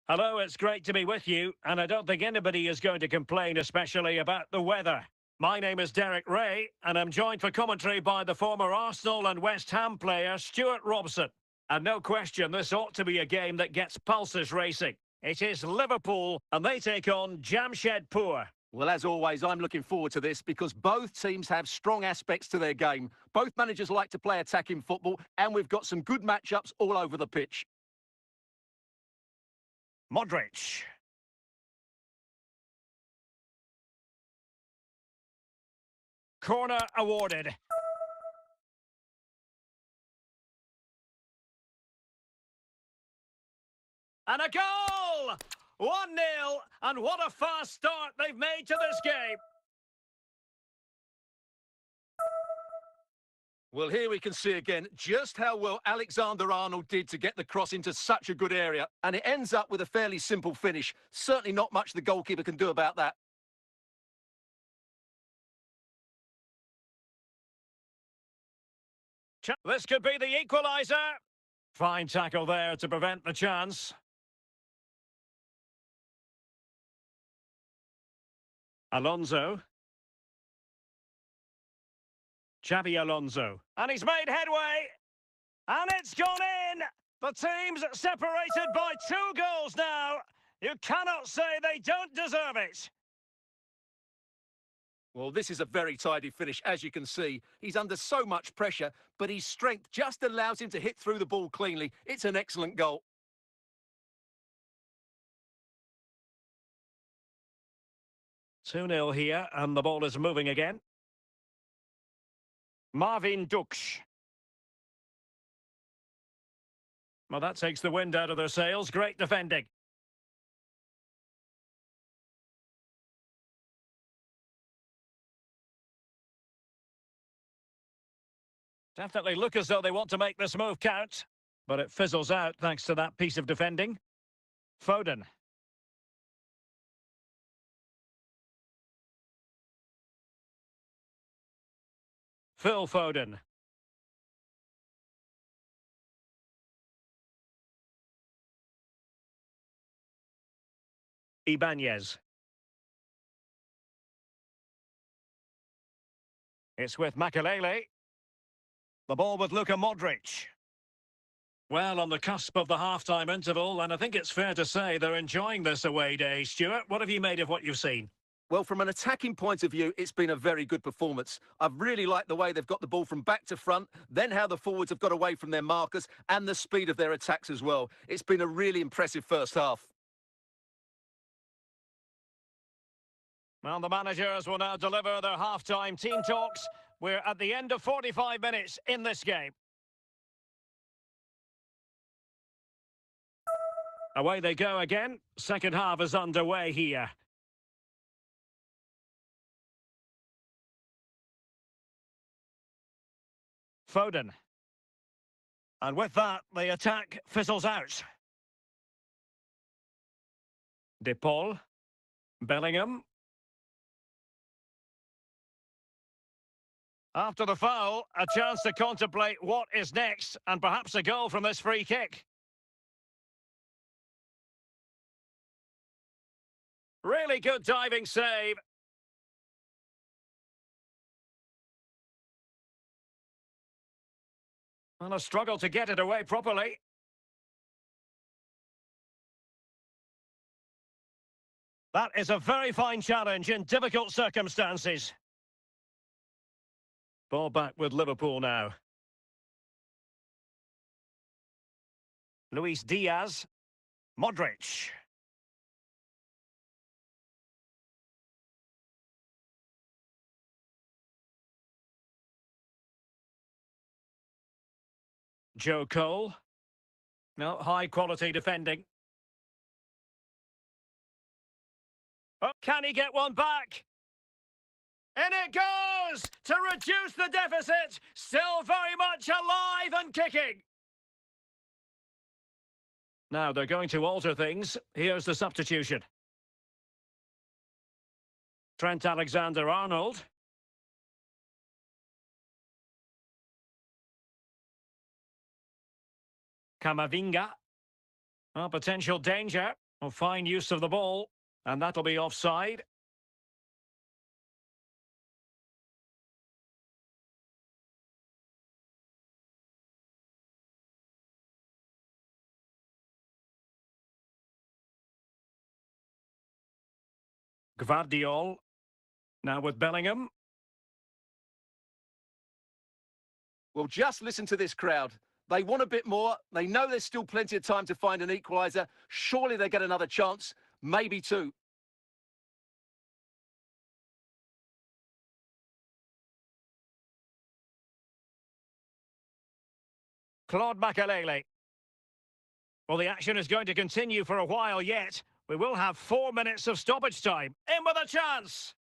Hello, it's great to be with you, and I don't think anybody is going to complain, especially about the weather. My name is Derek Ray, and I'm joined for commentary by the former Arsenal and West Ham player Stuart Robson. And no question, this ought to be a game that gets pulses racing. It is Liverpool, and they take on Jamshedpur. Well, as always, I'm looking forward to this because both teams have strong aspects to their game. Both managers like to play attacking football, and we've got some good matchups all over the pitch. Modric. Corner awarded. And a goal! 1-0, and what a fast start they've made to this game. Well, here we can see again just how well Alexander-Arnold did to get the cross into such a good area. And it ends up with a fairly simple finish. Certainly not much the goalkeeper can do about that. This could be the equaliser. Fine tackle there to prevent the chance. Alonso. Xabi Alonso. And he's made headway. And it's gone in. The team's separated by 2 goals now. You cannot say they don't deserve it. Well, this is a very tidy finish, as you can see. He's under so much pressure, but his strength just allows him to hit through the ball cleanly. It's an excellent goal. Two 0 here, and the ball is moving again. Marvin Duksch. Well, that takes the wind out of their sails. Great defending. Definitely look as though they want to make this move count. But it fizzles out thanks to that piece of defending. Foden. Phil Foden. Ibanez. It's with Makelele. The ball with Luka Modric. Well, on the cusp of the half-time interval, and I think it's fair to say they're enjoying this away day. Stuart, what have you made of what you've seen? Well, from an attacking point of view, it's been a very good performance. I've really liked the way they've got the ball from back to front, then how the forwards have got away from their markers, and the speed of their attacks as well. It's been a really impressive first half. Well, the managers will now deliver their half-time team talks. We're at the end of 45 minutes in this game. Away they go again. Second half is underway here. Foden. And with that, the attack fizzles out. De Paul. Bellingham. After the foul, a chance to contemplate what is next, and perhaps a goal from this free kick. Really good diving save. And a struggle to get it away properly. That is a very fine challenge in difficult circumstances. Ball back with Liverpool now. Luis Diaz. Modric. Joe Cole. No, high quality defending. Oh, can he get one back? In it goes to reduce the deficit. Still very much alive and kicking. Now they're going to alter things. Here's the substitution. Trent Alexander-Arnold. Camavinga. Oh, potential danger. Oh, fine use of the ball. And that'll be offside. Gvardiol. Now with Bellingham. Well, just listen to this crowd. They want a bit more. They know there's still plenty of time to find an equaliser. Surely they get another chance, maybe two. Claude Makelele. Well, the action is going to continue for a while yet. We will have 4 minutes of stoppage time. In with a chance.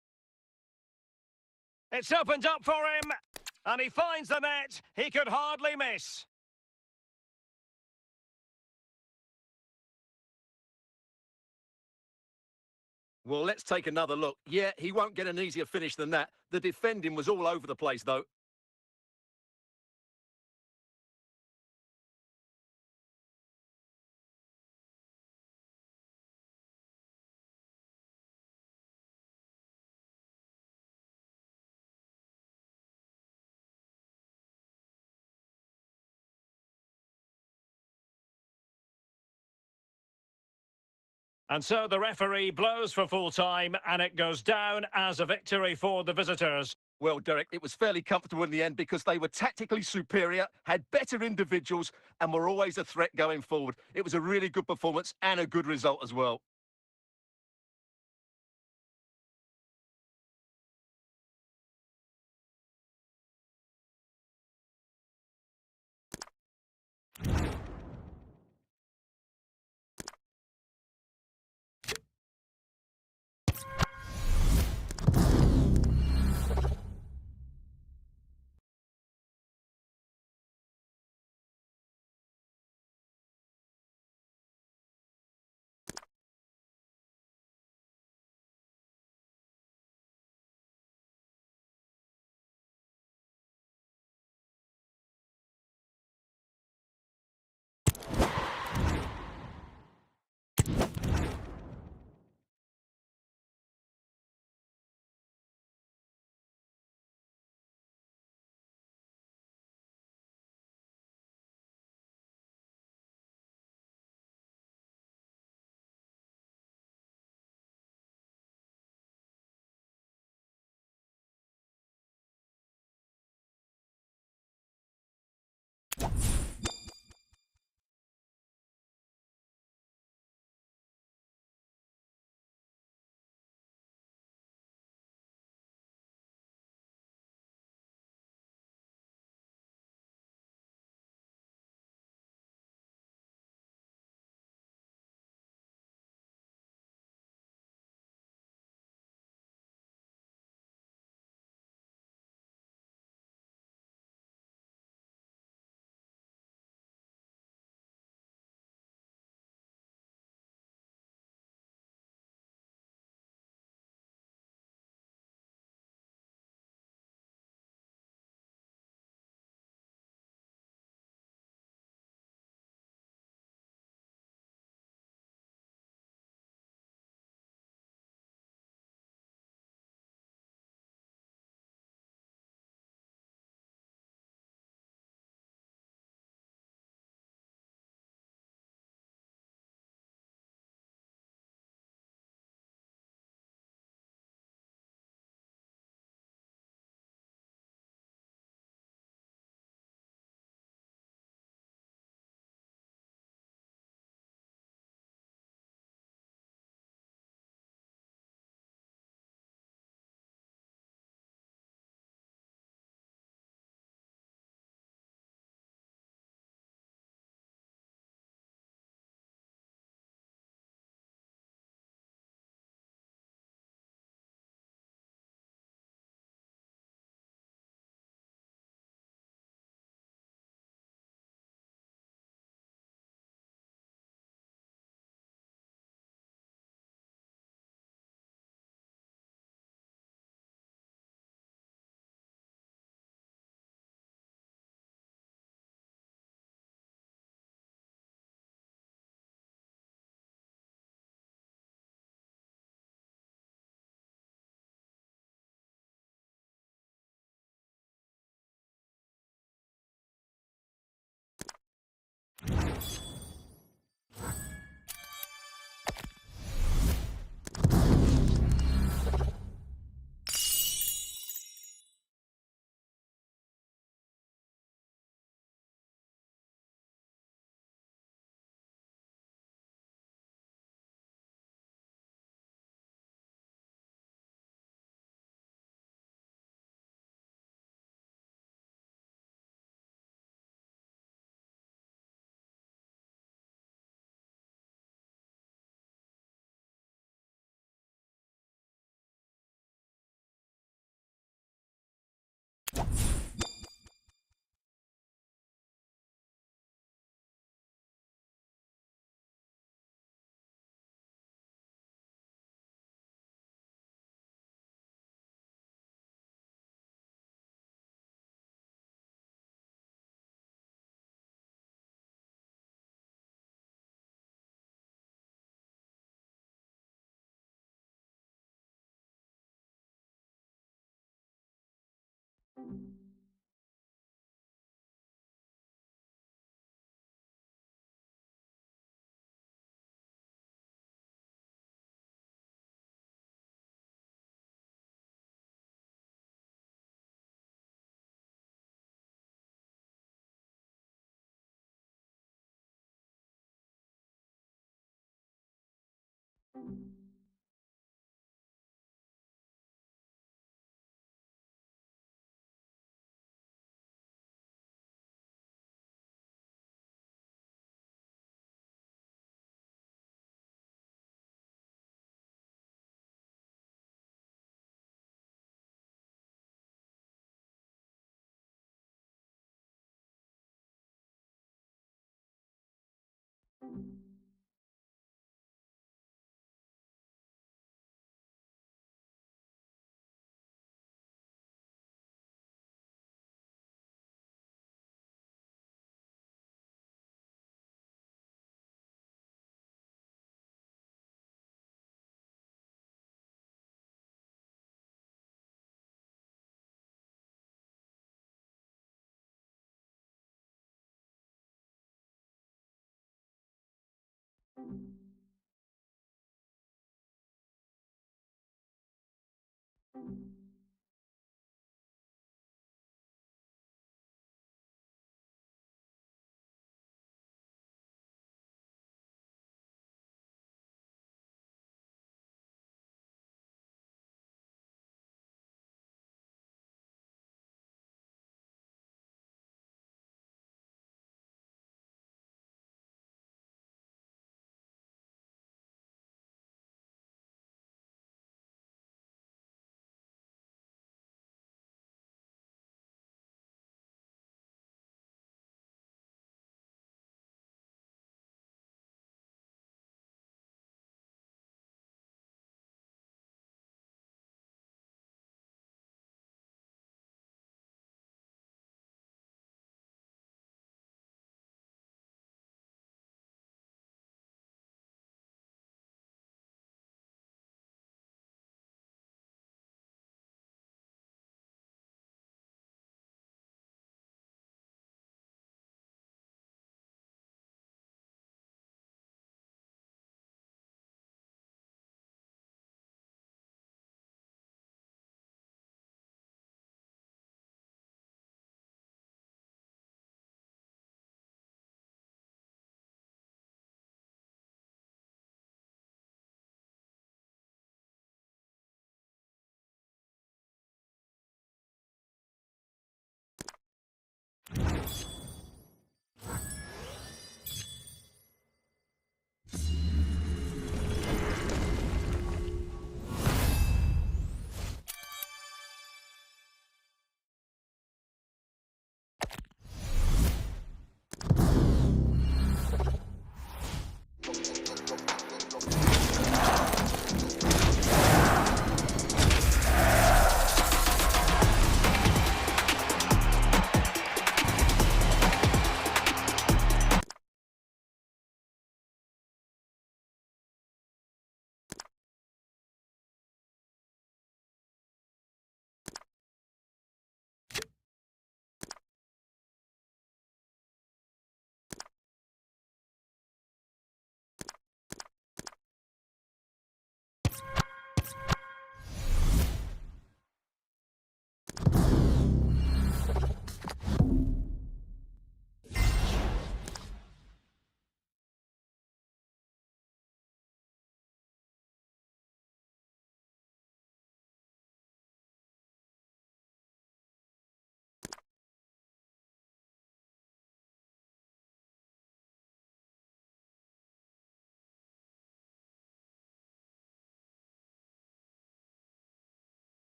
It's opened up for him. And he finds the net. He could hardly miss. Well, let's take another look. Yeah, he won't get an easier finish than that. The defending was all over the place, though. And so the referee blows for full time, and it goes down as a victory for the visitors. Well, Derek, it was fairly comfortable in the end because they were tactically superior, had better individuals, and were always a threat going forward. It was a really good performance and a good result as well.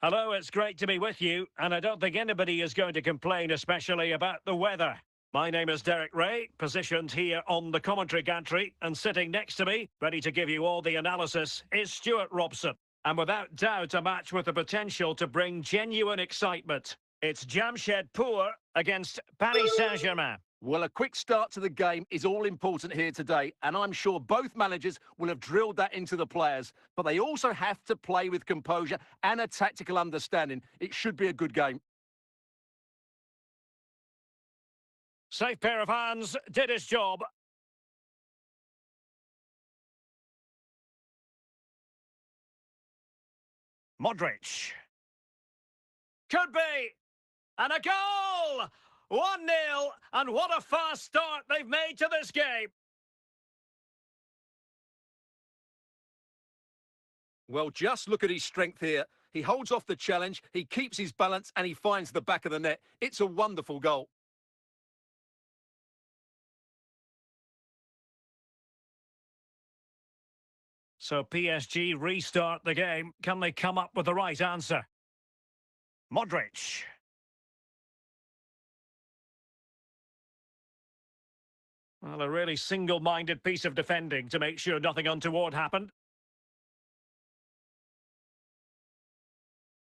Hello, it's great to be with you, and I don't think anybody is going to complain, especially about the weather. My name is Derek Ray, positioned here on the commentary gantry, and sitting next to me, ready to give you all the analysis, is Stuart Robson. And without doubt, a match with the potential to bring genuine excitement. It's Jamshedpur against Paris Saint-Germain. Well, a quick start to the game is all important here today, and I'm sure both managers will have drilled that into the players. But they also have to play with composure and a tactical understanding. It should be a good game. Safe pair of hands, did his job. Modric. Could be. And a goal! 1-0, and what a fast start they've made to this game. Well, just look at his strength here. He holds off the challenge, he keeps his balance, and he finds the back of the net. It's a wonderful goal. So PSG restart the game. Can they come up with the right answer? Modric. Well, a really single-minded piece of defending to make sure nothing untoward happened.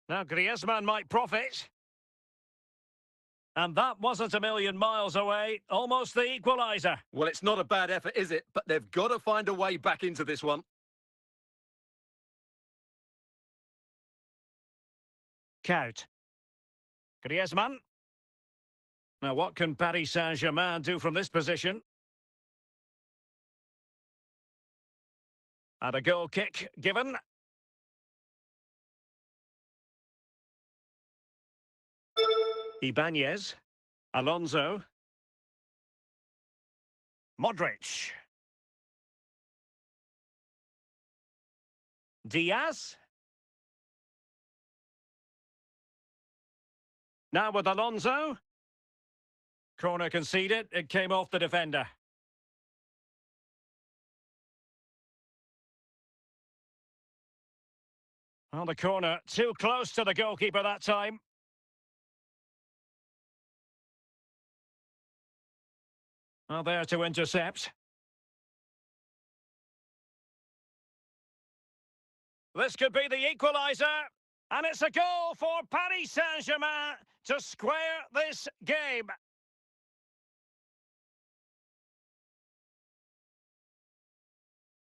Now Griezmann might profit. And that wasn't a million miles away. Almost the equaliser. Well, it's not a bad effort, is it? But they've got to find a way back into this one. Kaut. Griezmann. Now, what can Paris Saint-Germain do from this position? And a goal kick given. Ibanez. Alonso. Modric. Diaz. Now with Alonso. Corner conceded. It came off the defender. Well, the corner too close to the goalkeeper that time. Well, there to intercept. This could be the equaliser. And it's a goal for Paris Saint-Germain to square this game.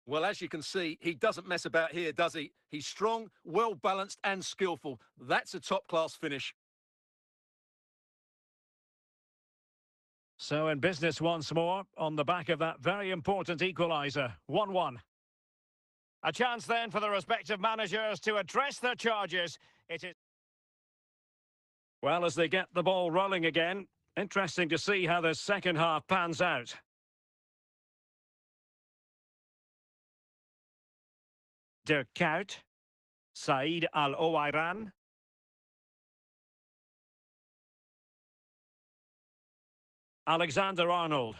Well, as you can see, he doesn't mess about here, does he? He's strong, well-balanced and skillful. That's a top-class finish. So in business once more, on the back of that very important equaliser. 1-1. A chance then for the respective managers to address their charges. It is... Well, as they get the ball rolling again, interesting to see how the second half pans out. De Kaut, Said Al-Owairan. Alexander-Arnold.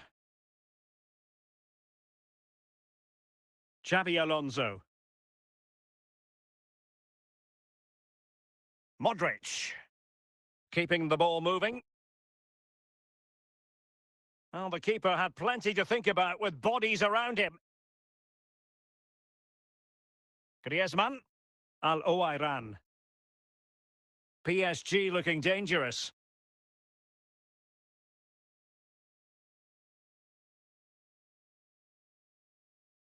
Xabi Alonso. Modric. Keeping the ball moving. Well, the keeper had plenty to think about with bodies around him. Griezmann. Al-Owairan. PSG looking dangerous.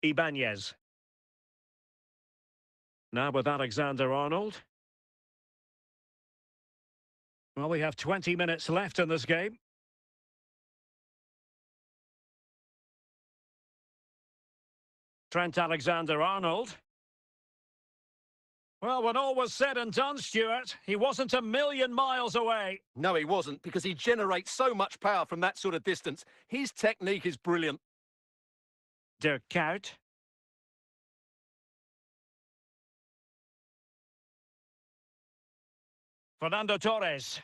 Ibanez. Now with Alexander-Arnold. Well, we have 20 minutes left in this game. Trent Alexander-Arnold. Well, when all was said and done, Stuart, he wasn't a million miles away. No, he wasn't, because he generates so much power from that sort of distance. His technique is brilliant. Dirk Kuyt. Fernando Torres.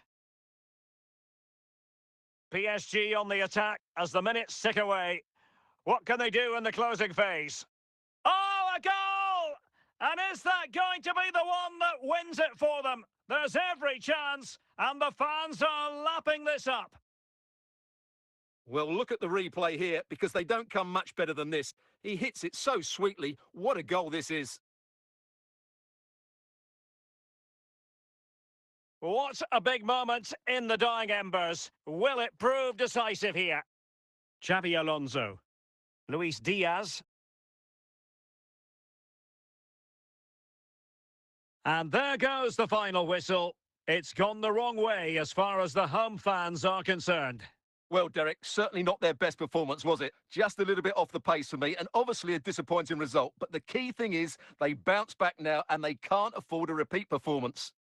PSG on the attack as the minutes tick away. What can they do in the closing phase? Oh, a goal! And is that going to be the one that wins it for them? There's every chance, and the fans are lapping this up. Well, look at the replay here, because they don't come much better than this. He hits it so sweetly. What a goal this is. What a big moment in the dying embers. Will it prove decisive here? Xabi Alonso. Luis Diaz. And there goes the final whistle. It's gone the wrong way as far as the home fans are concerned. Well, Derek, certainly not their best performance, was it? Just a little bit off the pace for me, and obviously a disappointing result. But the key thing is they bounce back now, and they can't afford a repeat performance.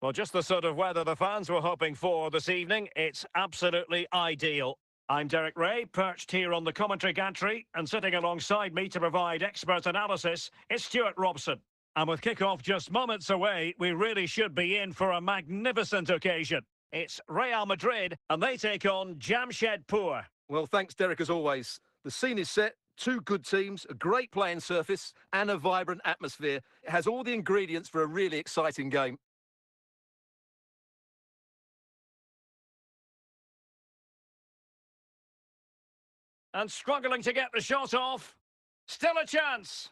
Well, just the sort of weather the fans were hoping for this evening. It's absolutely ideal. I'm Derek Ray, perched here on the commentary gantry, and sitting alongside me to provide expert analysis is Stuart Robson. And with kick-off just moments away, we really should be in for a magnificent occasion. It's Real Madrid, and they take on Jamshedpur. Well, thanks, Derek, as always. The scene is set. Two good teams, a great playing surface, and a vibrant atmosphere. It has all the ingredients for a really exciting game. And struggling to get the shot off. Still a chance.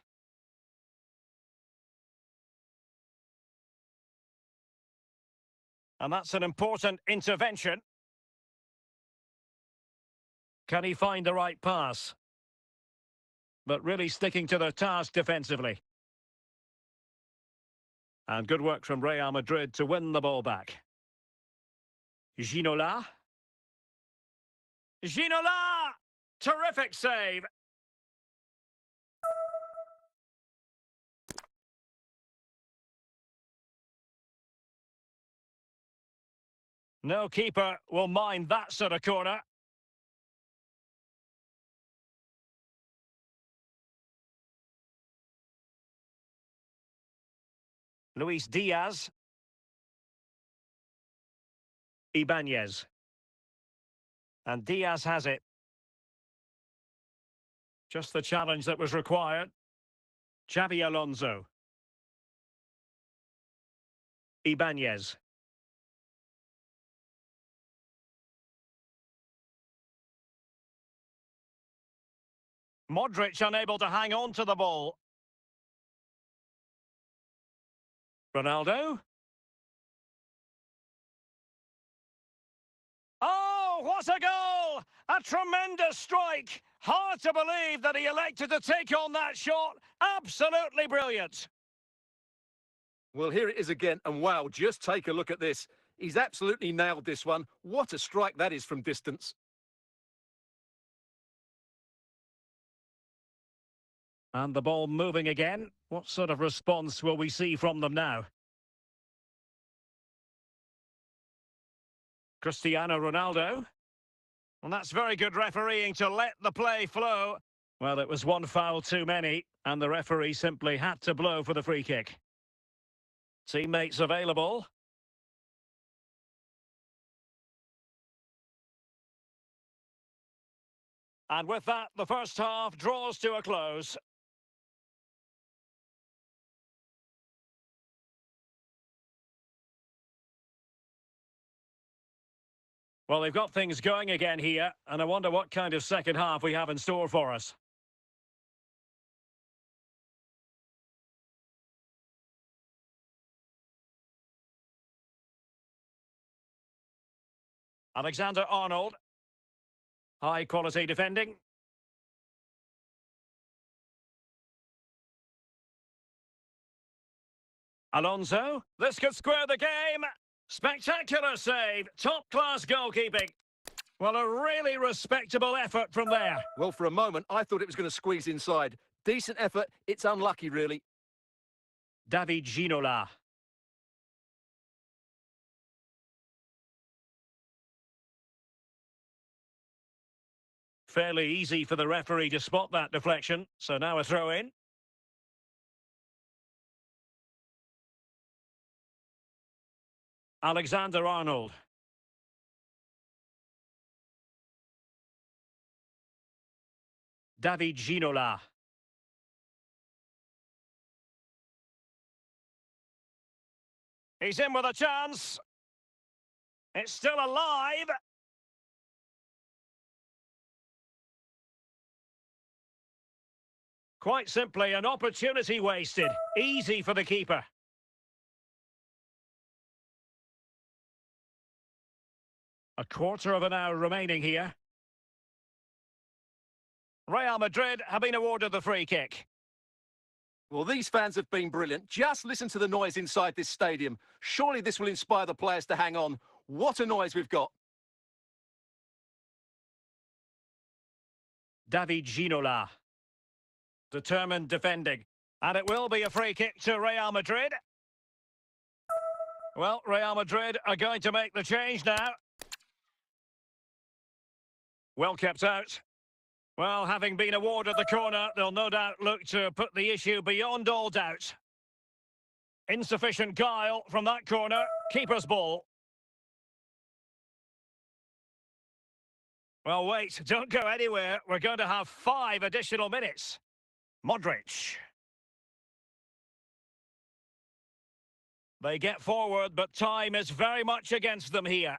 And that's an important intervention. Can he find the right pass? But really sticking to the task defensively. And good work from Real Madrid to win the ball back. Ginola. Ginola! Terrific save. No keeper will mind that sort of corner. Luis Diaz. Ibanez. And Diaz has it. Just the challenge that was required. Xabi Alonso. Ibanez. Modric unable to hang on to the ball. Ronaldo. Oh, what a goal! A tremendous strike. Hard to believe that he elected to take on that shot. Absolutely brilliant. Well, here it is again, and wow, just take a look at this. He's absolutely nailed this one. What a strike that is from distance. And the ball moving again. What sort of response will we see from them now? Cristiano Ronaldo. And that's very good refereeing to let the play flow. Well, it was one foul too many, and the referee simply had to blow for the free kick. Teammates available. And with that, the first half draws to a close. Well, they've got things going again here, and I wonder what kind of second half we have in store for us. Alexander-Arnold. High-quality defending. Alonso. This could square the game. Spectacular save. Top-class goalkeeping. Well, a really respectable effort from there. Well, for a moment, I thought it was going to squeeze inside. Decent effort. It's unlucky, really. David Ginola. Fairly easy for the referee to spot that deflection. So now a throw in. Alexander-Arnold. David Ginola. He's in with a chance. It's still alive. Quite simply, an opportunity wasted. Easy for the keeper. A quarter of an hour remaining here. Real Madrid have been awarded the free kick. Well, these fans have been brilliant. Just listen to the noise inside this stadium. Surely this will inspire the players to hang on. What a noise we've got. David Ginola. Determined defending. And it will be a free kick to Real Madrid. Well, Real Madrid are going to make the change now. Well kept out. Well, having been awarded the corner, they'll no doubt look to put the issue beyond all doubt. Insufficient guile from that corner. Keeper's ball. Well, wait, don't go anywhere. We're going to have 5 additional minutes. Modric. They get forward, but time is very much against them here.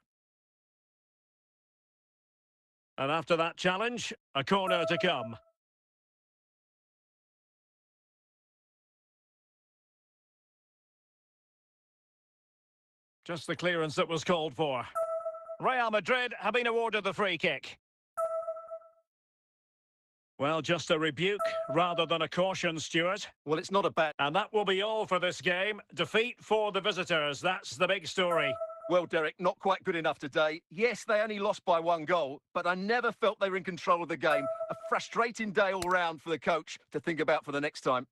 And after that challenge, a corner to come. Just the clearance that was called for. Real Madrid have been awarded the free kick. Well, just a rebuke rather than a caution, Stuart. Well, it's not a bad... And that will be all for this game. Defeat for the visitors. That's the big story. Well, Derek, not quite good enough today. Yes, they only lost by 1 goal, but I never felt they were in control of the game. A frustrating day all round for the coach to think about for the next time.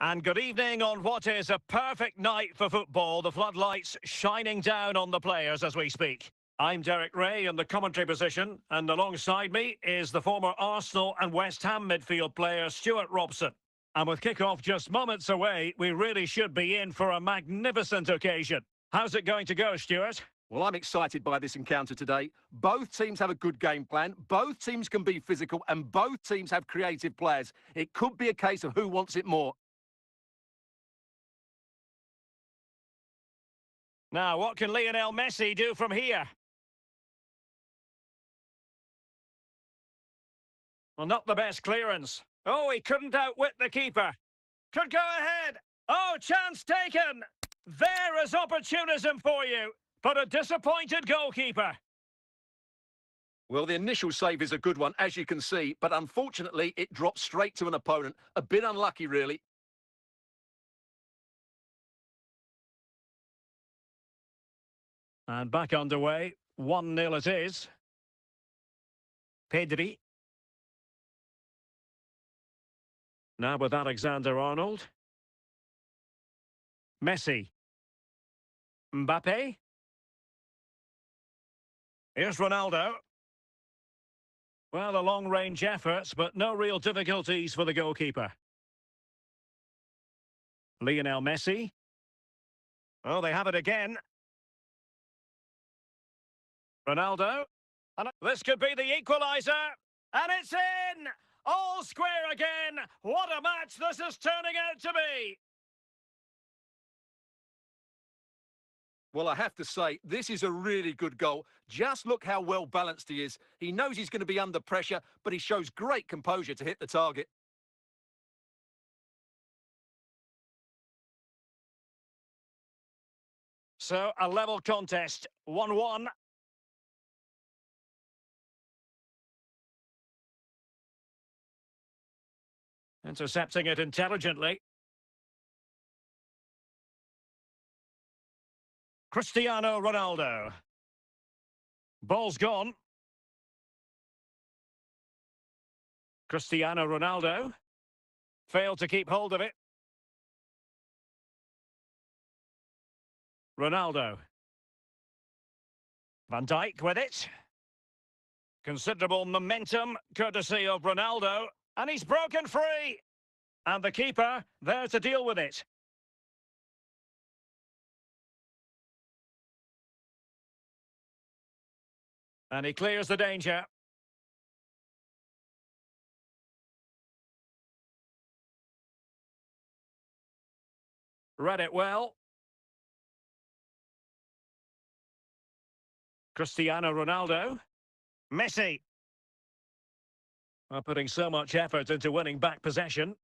And good evening on what is a perfect night for football. The floodlights shining down on the players as we speak. I'm Derek Ray in the commentary position, and alongside me is the former Arsenal and West Ham midfield player Stuart Robson. And with kick-off just moments away, we really should be in for a magnificent occasion. How's it going to go, Stuart? Well, I'm excited by this encounter today. Both teams have a good game plan. Both teams can be physical, and both teams have creative players. It could be a case of who wants it more. Now, what can Lionel Messi do from here? Well, not the best clearance. Oh, he couldn't outwit the keeper. Could go ahead. Oh, chance taken. There is opportunism for you, but a disappointed goalkeeper. Well, the initial save is a good one, as you can see, but unfortunately, it dropped straight to an opponent. A bit unlucky, really. And back underway. 1-0 it is. Pedri. Now with Alexander-Arnold. Messi. Mbappe. Here's Ronaldo. Well, the long-range efforts, but no real difficulties for the goalkeeper. Lionel Messi. Oh, they have it again. Ronaldo. And this could be the equaliser. And it's in! All square again. What a match this is turning out to be. Well, I have to say, this is a really good goal. Just look how well balanced he is. He knows he's going to be under pressure, but he shows great composure to hit the target. So, a level contest, 1-1. Intercepting it intelligently. Cristiano Ronaldo. Ball's gone. Cristiano Ronaldo. Failed to keep hold of it. Ronaldo. Van Dijk with it. Considerable momentum, courtesy of Ronaldo. And he's broken free. And the keeper there to deal with it. And he clears the danger. Read it well. Cristiano Ronaldo. Messi. Are putting so much effort into winning back possession.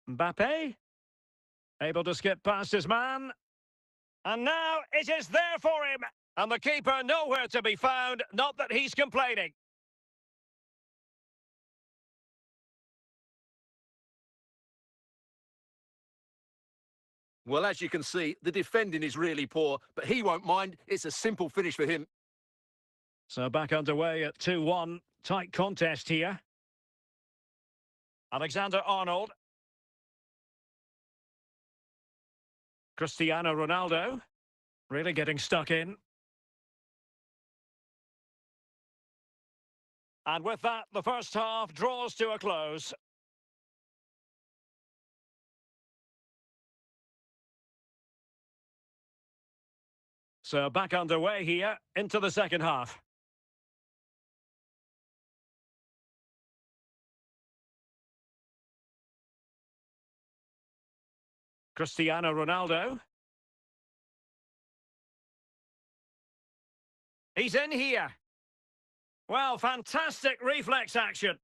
Mbappe. Able to skip past his man. And now it is there for him. And the keeper nowhere to be found. Not that he's complaining. Well, as you can see, the defending is really poor, but he won't mind. It's a simple finish for him. So back underway at 2-1. Tight contest here. Alexander-Arnold. Cristiano Ronaldo. Really getting stuck in. And with that, the first half draws to a close. So back underway here into the second half. Cristiano Ronaldo. He's in here. Well, fantastic reflex action.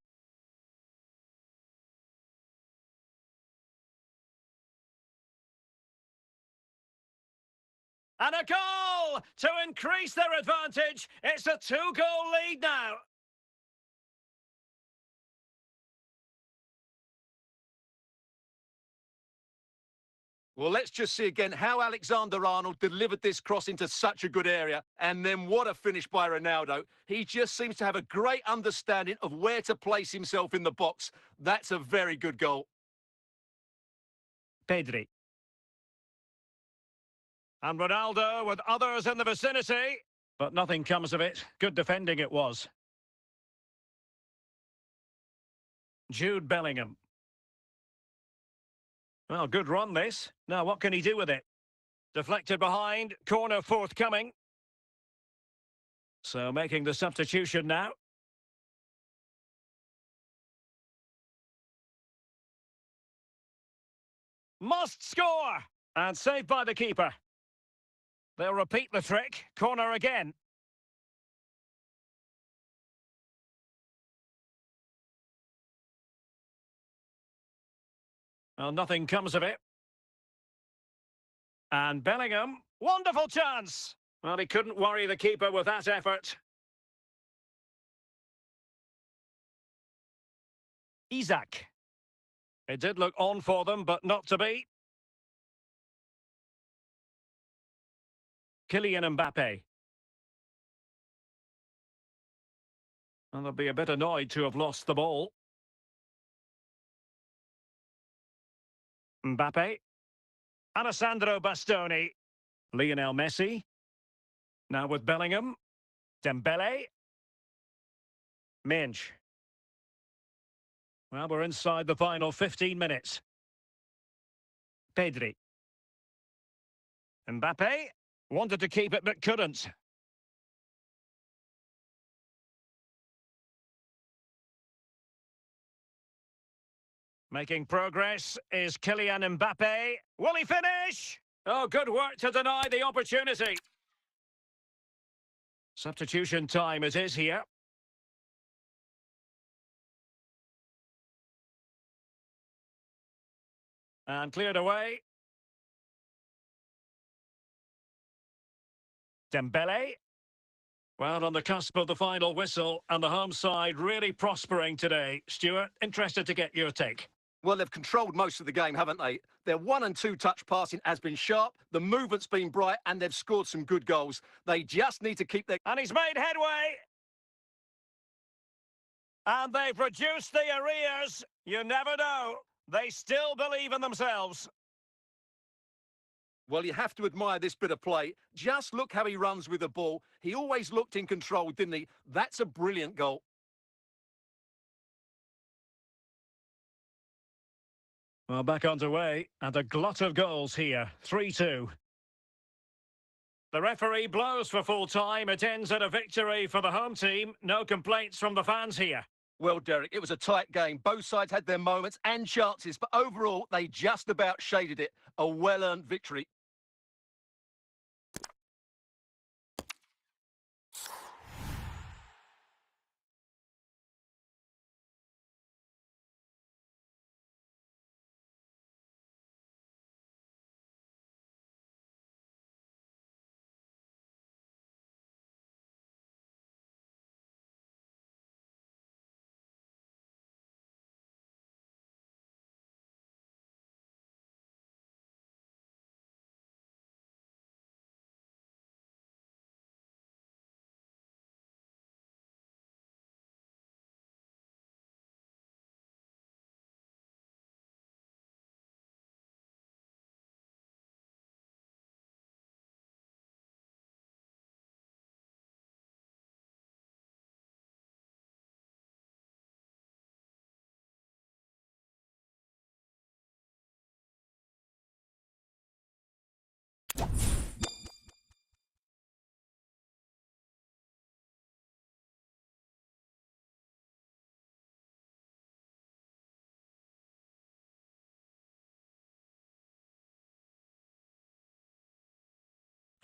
And a goal to increase their advantage. It's a 2-goal lead now. Well, let's just see again how Alexander-Arnold delivered this cross into such a good area. And then what a finish by Ronaldo. He just seems to have a great understanding of where to place himself in the box. That's a very good goal. Pedri. And Ronaldo with others in the vicinity. But nothing comes of it. Good defending it was. Jude Bellingham. Well, good run this. Now, what can he do with it? Deflected behind, corner forthcoming. So making the substitution now. Must score! And saved by the keeper. They'll repeat the trick. Corner again. Well, nothing comes of it. And Bellingham, wonderful chance! Well, he couldn't worry the keeper with that effort. Isak. It did look on for them, but not to be. Kylian Mbappe. And they'll be a bit annoyed to have lost the ball. Mbappe. Alessandro Bastoni. Lionel Messi. Now with Bellingham. Dembele. Minge. Well, we're inside the final 15 minutes. Pedri. Mbappe. Wanted to keep it but couldn't. Making progress is Kylian Mbappe. Will he finish? Oh, good work to deny the opportunity. Substitution time it is here. And cleared away. Dembele. Well, on the cusp of the final whistle, and the home side really prospering today. Stuart, interested to get your take. Well, they've controlled most of the game, haven't they? Their 1- and 2-touch passing has been sharp, the movement's been bright, and they've scored some good goals. They just need to keep their... And he's made headway. And they've reduced the arrears. You never know. They still believe in themselves. Well, you have to admire this bit of play. Just look how he runs with the ball. He always looked in control, didn't he? That's a brilliant goal. Well, back underway, and a glut of goals here. 3-2. The referee blows for full time. It ends at a victory for the home team. No complaints from the fans here. Well, Derek, it was a tight game. Both sides had their moments and chances, but overall, they just about shaded it. A well-earned victory.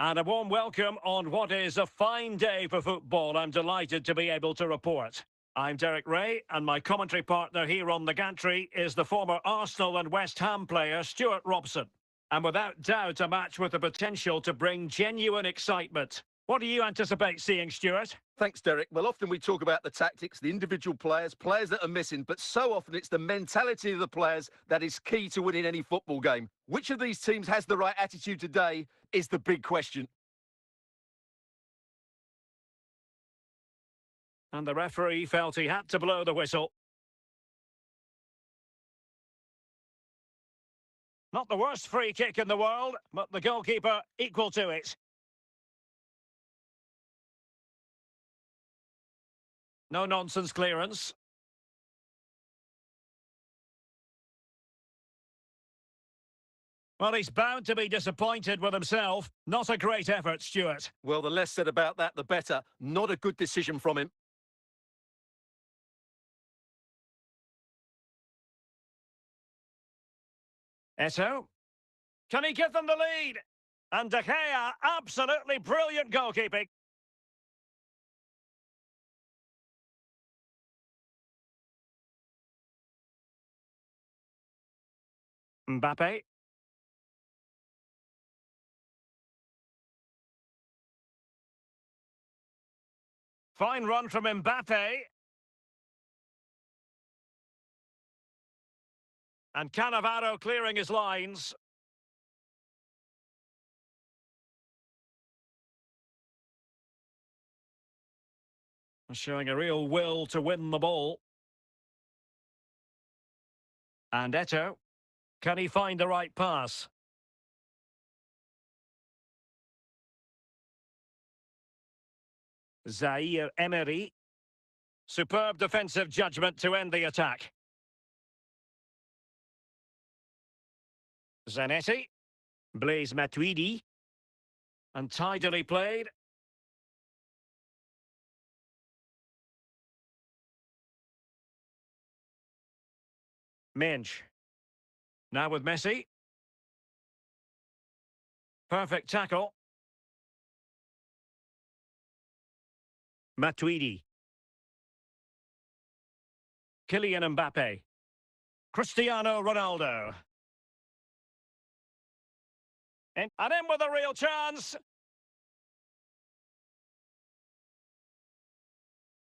And a warm welcome on what is a fine day for football. I'm delighted to be able to report. I'm Derek Ray, and my commentary partner here on the gantry is the former Arsenal and West Ham player Stuart Robson. And without doubt, a match with the potential to bring genuine excitement. What do you anticipate seeing, Stuart? Thanks, Derek. Well, often we talk about the tactics, the individual players that are missing, but so often it's the mentality of the players that is key to winning any football game. Which of these teams has the right attitude today is the big question. And the referee felt he had to blow the whistle. Not the worst free kick in the world, but the goalkeeper equal to it. No-nonsense clearance. Well, he's bound to be disappointed with himself. Not a great effort, Stuart. Well, the less said about that, the better. Not a good decision from him. Eto'o. Can he give them the lead? And De Gea, absolutely brilliant goalkeeping. Mbappe. Fine run from Mbappe. And Cannavaro clearing his lines. Showing a real will to win the ball. And Eto'o. Can he find the right pass? Zaire Emery. Superb defensive judgment to end the attack. Zanetti. Blaise Matuidi. And tidily played. Minge. Now with Messi. Perfect tackle. Matuidi. Kylian Mbappe. Cristiano Ronaldo. And in with a real chance.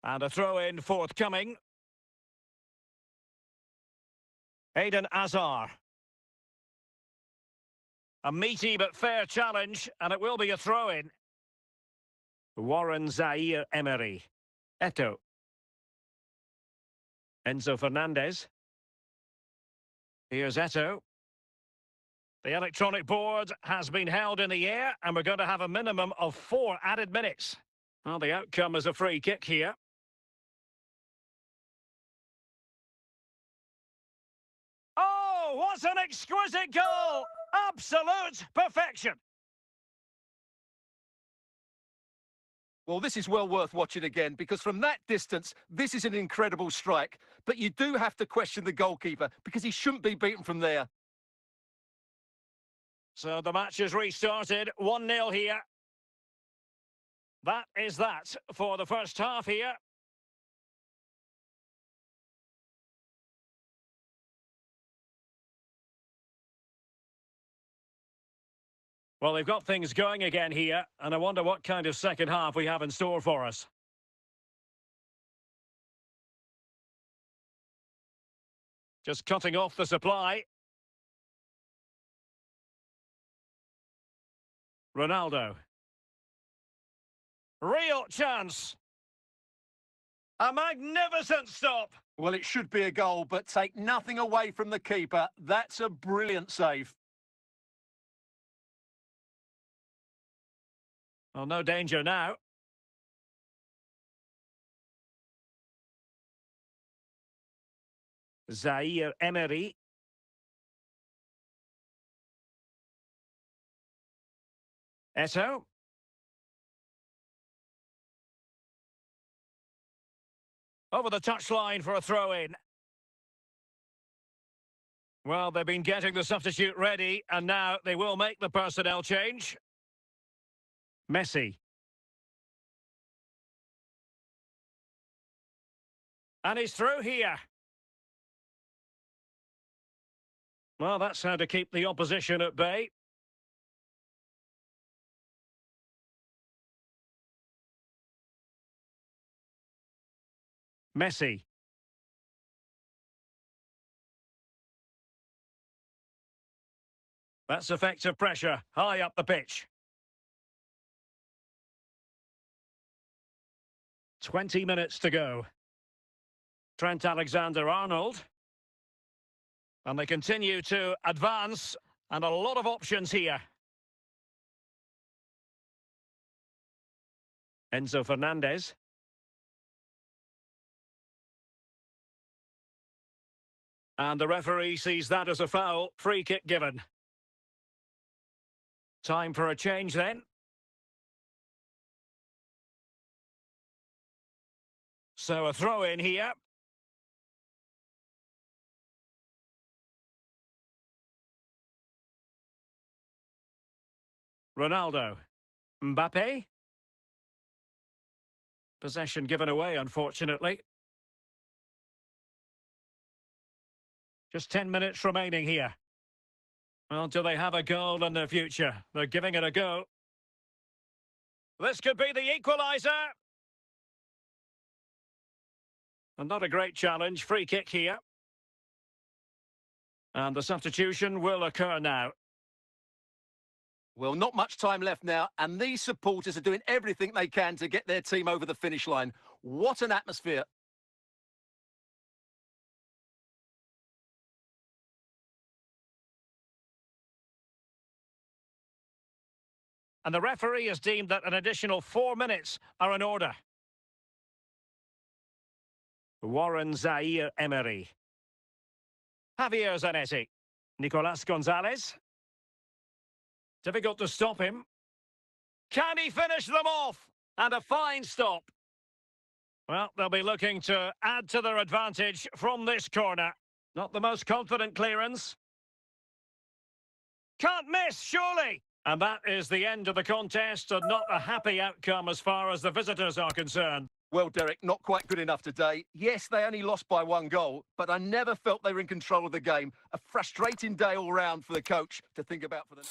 And a throw-in forthcoming. Eden Hazard. A meaty but fair challenge, and it will be a throw-in. Warren Zaire-Emery. Eto'o. Enzo Fernandez. Here's Eto'o. The electronic board has been held in the air, and we're going to have a minimum of 4 added minutes. Well, the outcome is a free kick here. Oh, what an exquisite goal! Absolute perfection! Well, this is well worth watching again, because from that distance, this is an incredible strike. But you do have to question the goalkeeper, because he shouldn't be beaten from there. So the match is restarted, 1-0 here. That is that for the first half here. Well, they've got things going again here, and I wonder what kind of second half we have in store for us. Just cutting off the supply. Ronaldo. Real chance. A magnificent stop. Well, it should be a goal, but take nothing away from the keeper. That's a brilliant save. Well, no danger now. Zaire-Emery. Eto'o. Over the touchline for a throw-in. Well, they've been getting the substitute ready, and now they will make the personnel change. Messi. And he's through here. Well, that's how to keep the opposition at bay. Messi. That's effective pressure, high up the pitch. 20 minutes to go. Trent Alexander-Arnold. And they continue to advance, and a lot of options here. Enzo Fernandez. And the referee sees that as a foul. Free kick given. Time for a change then. So a throw in here. Ronaldo. Mbappe. Possession given away, unfortunately. Just 10 minutes remaining here. Well, do they have a goal in the future? They're giving it a go. This could be the equaliser. And not a great challenge. Free kick here. And the substitution will occur now. Well, not much time left now, and these supporters are doing everything they can to get their team over the finish line. What an atmosphere. And the referee has deemed that an additional 4 minutes are in order. Warren Zaire-Emery. Javier Zanetti. Nicolas Gonzalez. Difficult to stop him. Can he finish them off? And a fine stop. Well, they'll be looking to add to their advantage from this corner. Not the most confident clearance. Can't miss, surely! And that is the end of the contest, and not a happy outcome as far as the visitors are concerned. Well, Derek, not quite good enough today. Yes, they only lost by 1 goal, but I never felt they were in control of the game. A frustrating day all round for the coach to think about for the...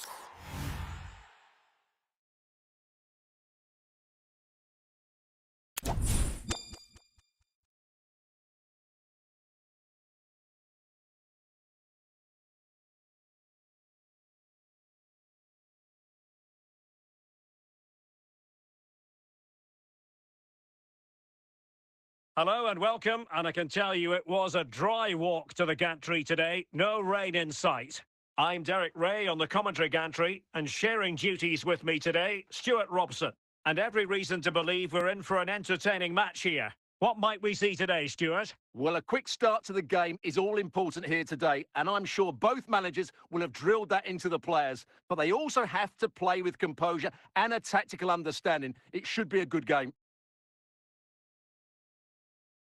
Hello and welcome, and I can tell you it was a dry walk to the gantry today, no rain in sight. I'm Derek Ray on the commentary gantry, and sharing duties with me today, Stuart Robson. And every reason to believe we're in for an entertaining match here. What might we see today, Stuart? Well, a quick start to the game is all important here today, and I'm sure both managers will have drilled that into the players. But they also have to play with composure and a tactical understanding. It should be a good game.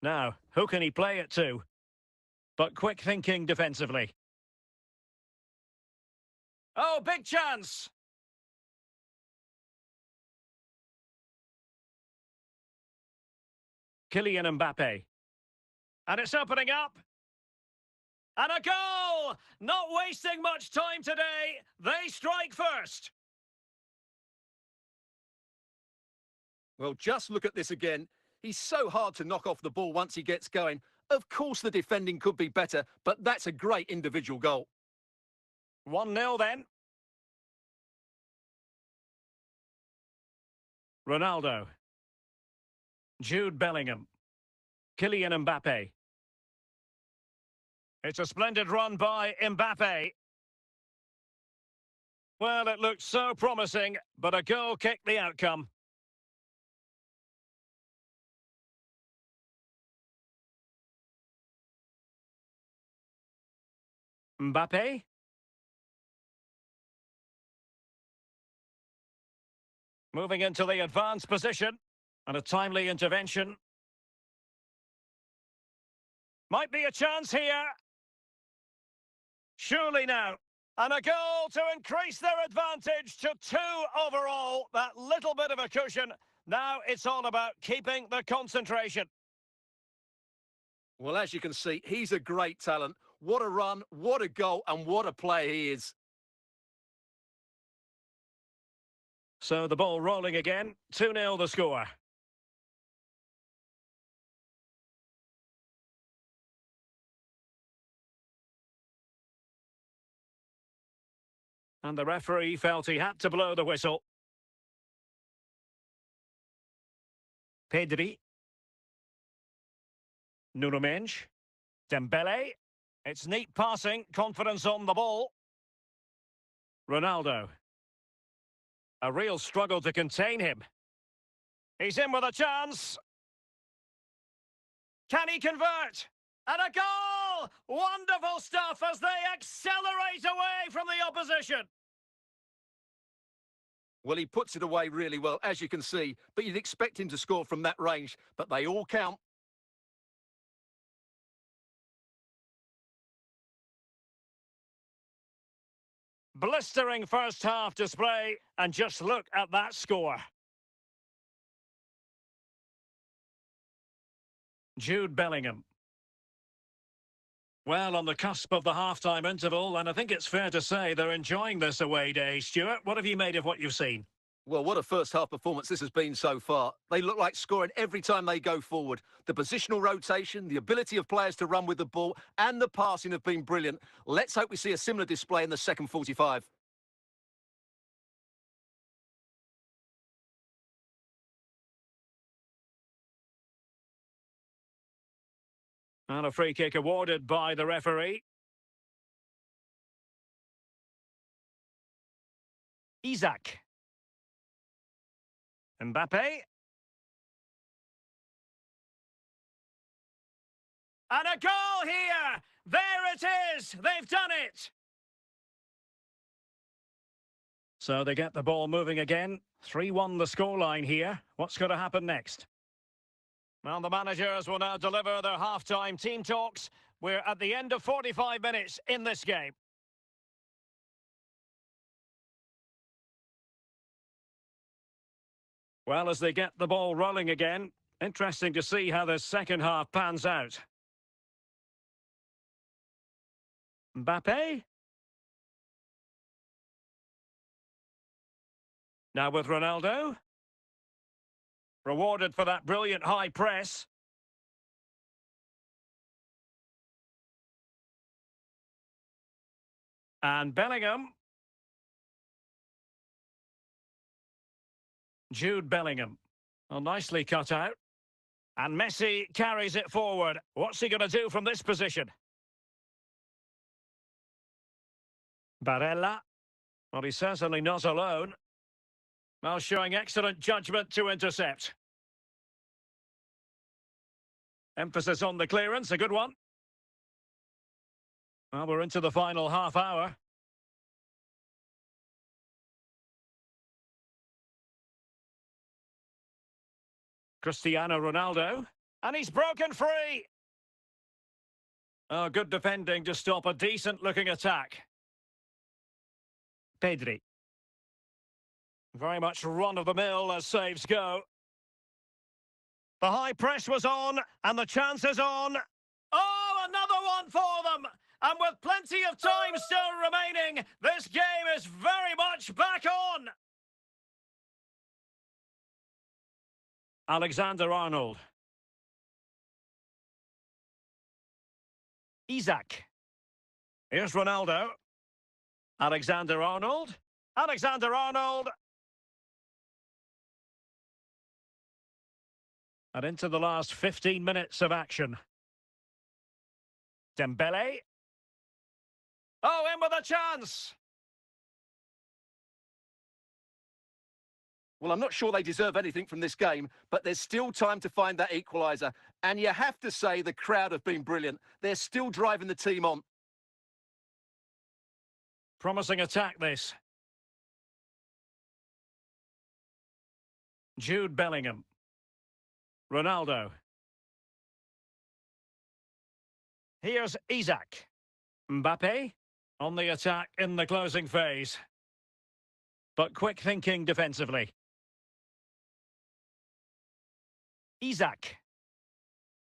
Now, who can he play it to? But quick thinking defensively. Oh, big chance! Kylian Mbappe. And it's opening up. And a goal! Not wasting much time today. They strike first. Well, just look at this again. He's so hard to knock off the ball once he gets going. Of course, the defending could be better, but that's a great individual goal. 1-0 then. Ronaldo. Jude Bellingham. Kylian Mbappe. It's a splendid run by Mbappe. Well, it looked so promising, but a goal kicked the outcome. Mbappe. Moving into the advanced position. And a timely intervention. Might be a chance here. Surely now. And a goal to increase their advantage to 2 overall. That little bit of a cushion. Now it's all about keeping the concentration. Well, as you can see, he's a great talent. What a run, what a goal, and what a player he is. So the ball rolling again. 2-0 the score. And the referee felt he had to blow the whistle. Pedri. Nuno Mendes. Dembele. It's neat passing, confidence on the ball. Ronaldo. A real struggle to contain him. He's in with a chance. Can he convert? And a goal! Wonderful stuff as they accelerate away from the opposition. Well, he puts it away really well, as you can see, but you'd expect him to score from that range, but they all count. Blistering first half display, and just look at that score. Jude Bellingham. Well, on the cusp of the half-time interval, and I think it's fair to say they're enjoying this away day. Stuart, what have you made of what you've seen? Well, what a first-half performance this has been so far. They look like scoring every time they go forward. The positional rotation, the ability of players to run with the ball, and the passing have been brilliant. Let's hope we see a similar display in the second 45. And a free kick awarded by the referee. Isaac. Mbappe. And a goal here! There it is! They've done it! So they get the ball moving again. 3-1 the scoreline here. What's going to happen next? Well, the managers will now deliver their half-time team talks. We're at the end of 45 minutes in this game. Well, as they get the ball rolling again, interesting to see how the second half pans out. Mbappe. Now with Ronaldo. Rewarded for that brilliant high press. And Bellingham. Jude Bellingham. Well, nicely cut out. And Messi carries it forward. What's he going to do from this position? Barella. Well, he's certainly not alone. Well, showing excellent judgment to intercept. Emphasis on the clearance, a good one. Well, we're into the final half hour. Cristiano Ronaldo. And he's broken free. Oh, good defending to stop a decent-looking attack. Pedri. Very much run-of-the-mill as saves go. The high press was on, and the chance is on. Oh, another one for them! And with plenty of time still remaining, this game is very much back on! Alexander-Arnold. Isak. Here's Ronaldo. Alexander-Arnold. Alexander-Arnold. And into the last 15 minutes of action. Dembele. Oh, in with a chance! Well, I'm not sure they deserve anything from this game, but there's still time to find that equaliser. And you have to say the crowd have been brilliant. They're still driving the team on. Promising attack, this. Jude Bellingham. Ronaldo. Here's Isak. Mbappe on the attack in the closing phase. But quick thinking defensively. Isak.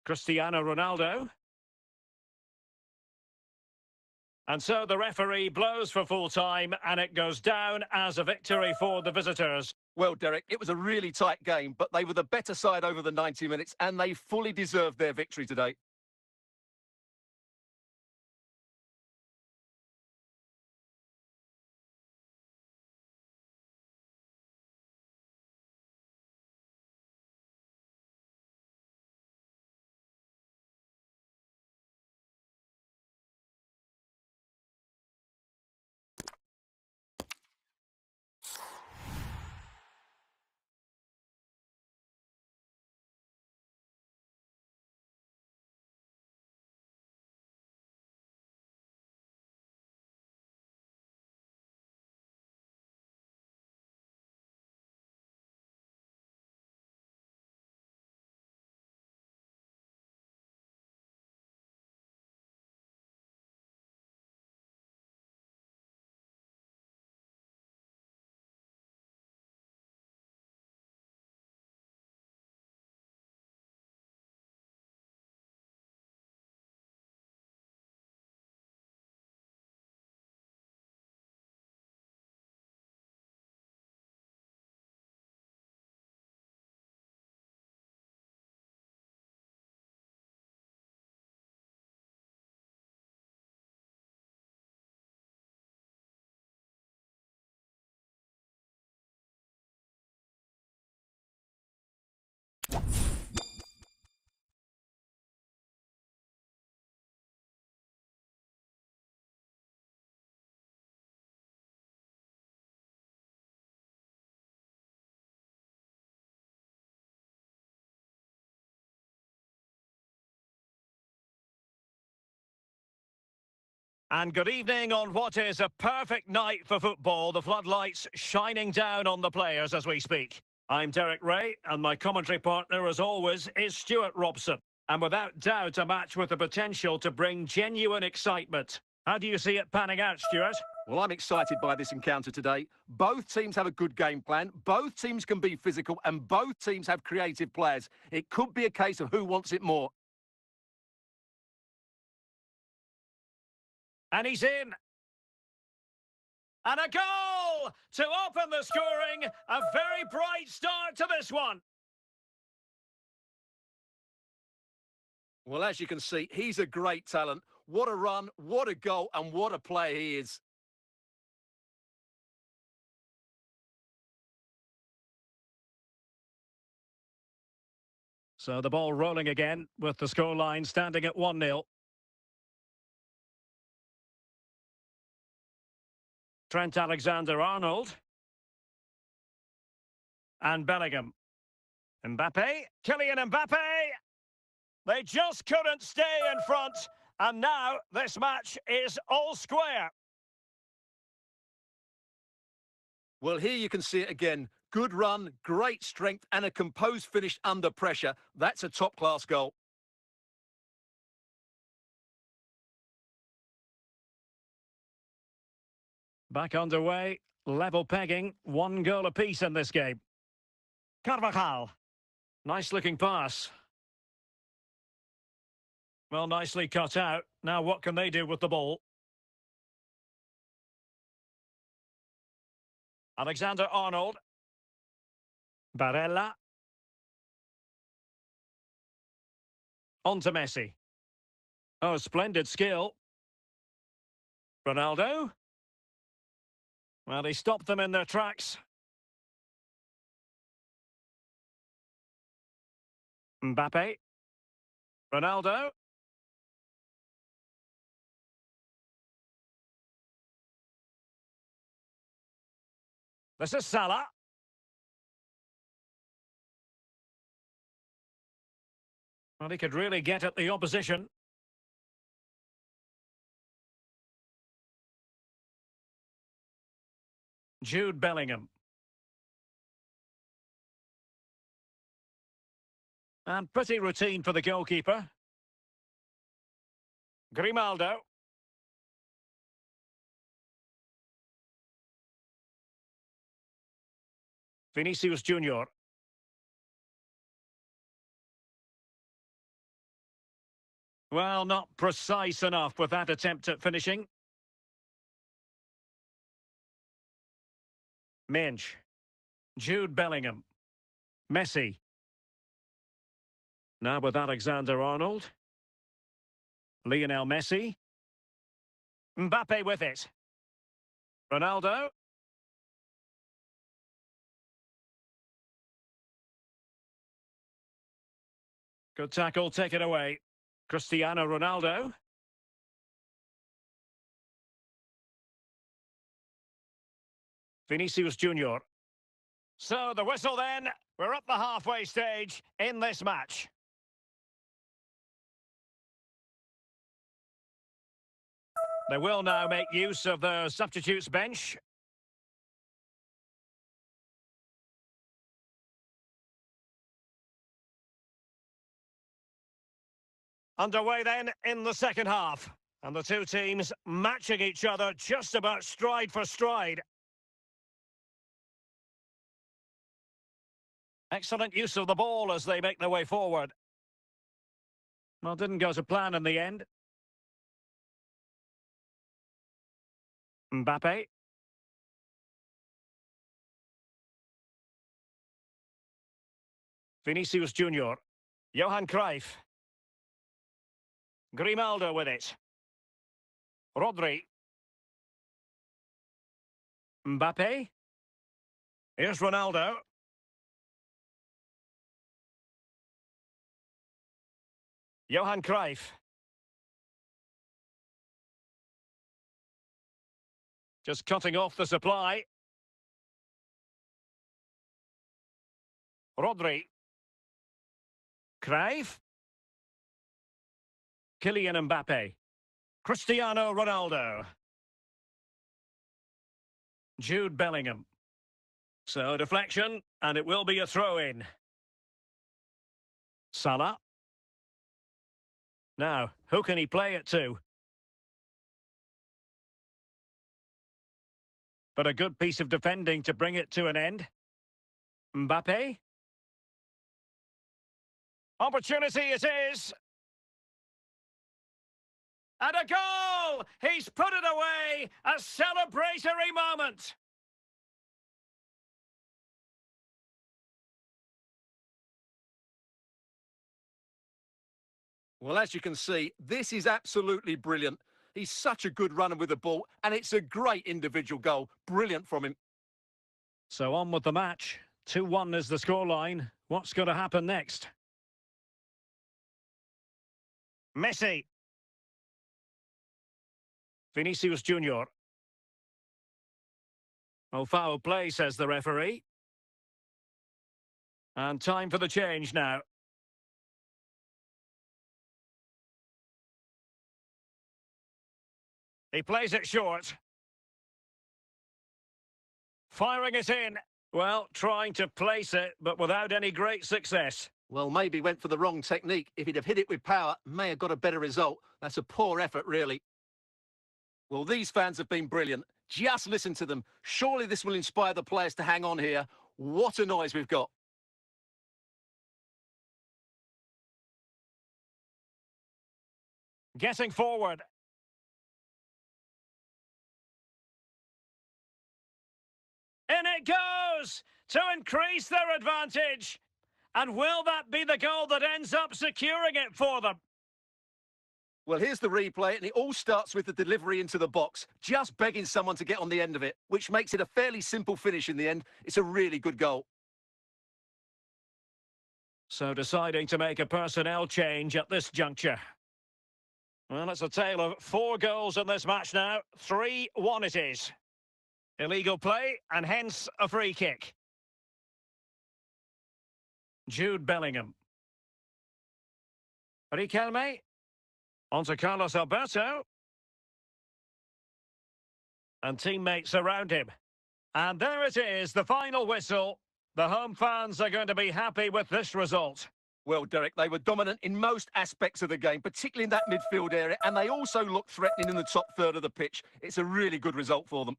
Cristiano Ronaldo. And so the referee blows for full time and it goes down as a victory for the visitors. Well, Derek, it was a really tight game, but they were the better side over the 90 minutes and they fully deserved their victory today. And good evening on what is a perfect night for football. The floodlights shining down on the players as we speak. I'm Derek Ray, and my commentary partner, as always, is Stuart Robson. And without doubt, a match with the potential to bring genuine excitement. How do you see it panning out, Stuart? Well, I'm excited by this encounter today. Both teams have a good game plan. Both teams can be physical and both teams have creative players. It could be a case of who wants it more. And he's in. And a goal to open the scoring. A very bright start to this one. Well, as you can see, he's a great talent. What a run, what a goal, and what a player he is. So the ball rolling again with the scoreline standing at 1-0. Trent Alexander-Arnold. And Bellingham. Mbappe. Kylian Mbappe. They just couldn't stay in front. And now this match is all square. Well, here you can see it again. Good run, great strength, and a composed finish under pressure. That's a top-class goal. Back underway. Level pegging. 1 goal apiece in this game. Carvajal. Nice-looking pass. Well, nicely cut out. Now what can they do with the ball? Alexander-Arnold. Barella. On to Messi. Oh, splendid skill. Ronaldo. Well, he stopped them in their tracks. Mbappe. Ronaldo. This is Salah. Well, he could really get at the opposition. Jude Bellingham. And pretty routine for the goalkeeper. Grimaldo. Vinicius Junior. Well, not precise enough with that attempt at finishing. Minch. Jude Bellingham. Messi. Now with Alexander-Arnold. Lionel Messi. Mbappe with it. Ronaldo. Good tackle, take it away. Cristiano Ronaldo. Vinicius Junior. So the whistle then. We're at the halfway stage in this match. They will now make use of the substitutes bench. Underway then in the second half. And the two teams matching each other just about stride for stride. Excellent use of the ball as they make their way forward. Well, didn't go to plan in the end. Mbappe. Vinicius Junior. Johan Cruyff. Grimaldo with it. Rodri. Mbappe. Here's Ronaldo. Johan Cruyff. Just cutting off the supply. Rodri. Cruyff. Kylian Mbappe. Cristiano Ronaldo. Jude Bellingham. So deflection, and it will be a throw-in. Salah. Now, who can he play it to? But a good piece of defending to bring it to an end. Mbappe. Opportunity it is. And a goal! He's put it away! A celebratory moment! Well, as you can see, this is absolutely brilliant. He's such a good runner with the ball, and it's a great individual goal. Brilliant from him. So on with the match. 2-1 is the scoreline. What's going to happen next? Messi. Vinicius Junior. Oh, foul play, says the referee. And time for the change now. He plays it short. Firing it in. Well, trying to place it, but without any great success. Well, maybe went for the wrong technique. If he'd have hit it with power, may have got a better result. That's a poor effort, really. Well, these fans have been brilliant. Just listen to them. Surely this will inspire the players to hang on here. What a noise we've got. Getting forward. In it goes to increase their advantage. And will that be the goal that ends up securing it for them? Well, here's the replay, and it all starts with the delivery into the box, just begging someone to get on the end of it, which makes it a fairly simple finish in the end. It's a really good goal. So deciding to make a personnel change at this juncture. Well, it's a tale of 4 goals in this match now. 3-1 it is. Illegal play, and hence a free kick. Jude Bellingham. Riquelme. On to Carlos Alberto. And teammates around him. And there it is, the final whistle. The home fans are going to be happy with this result. Well, Derek, they were dominant in most aspects of the game, particularly in that midfield area, and they also looked threatening in the top third of the pitch. It's a really good result for them.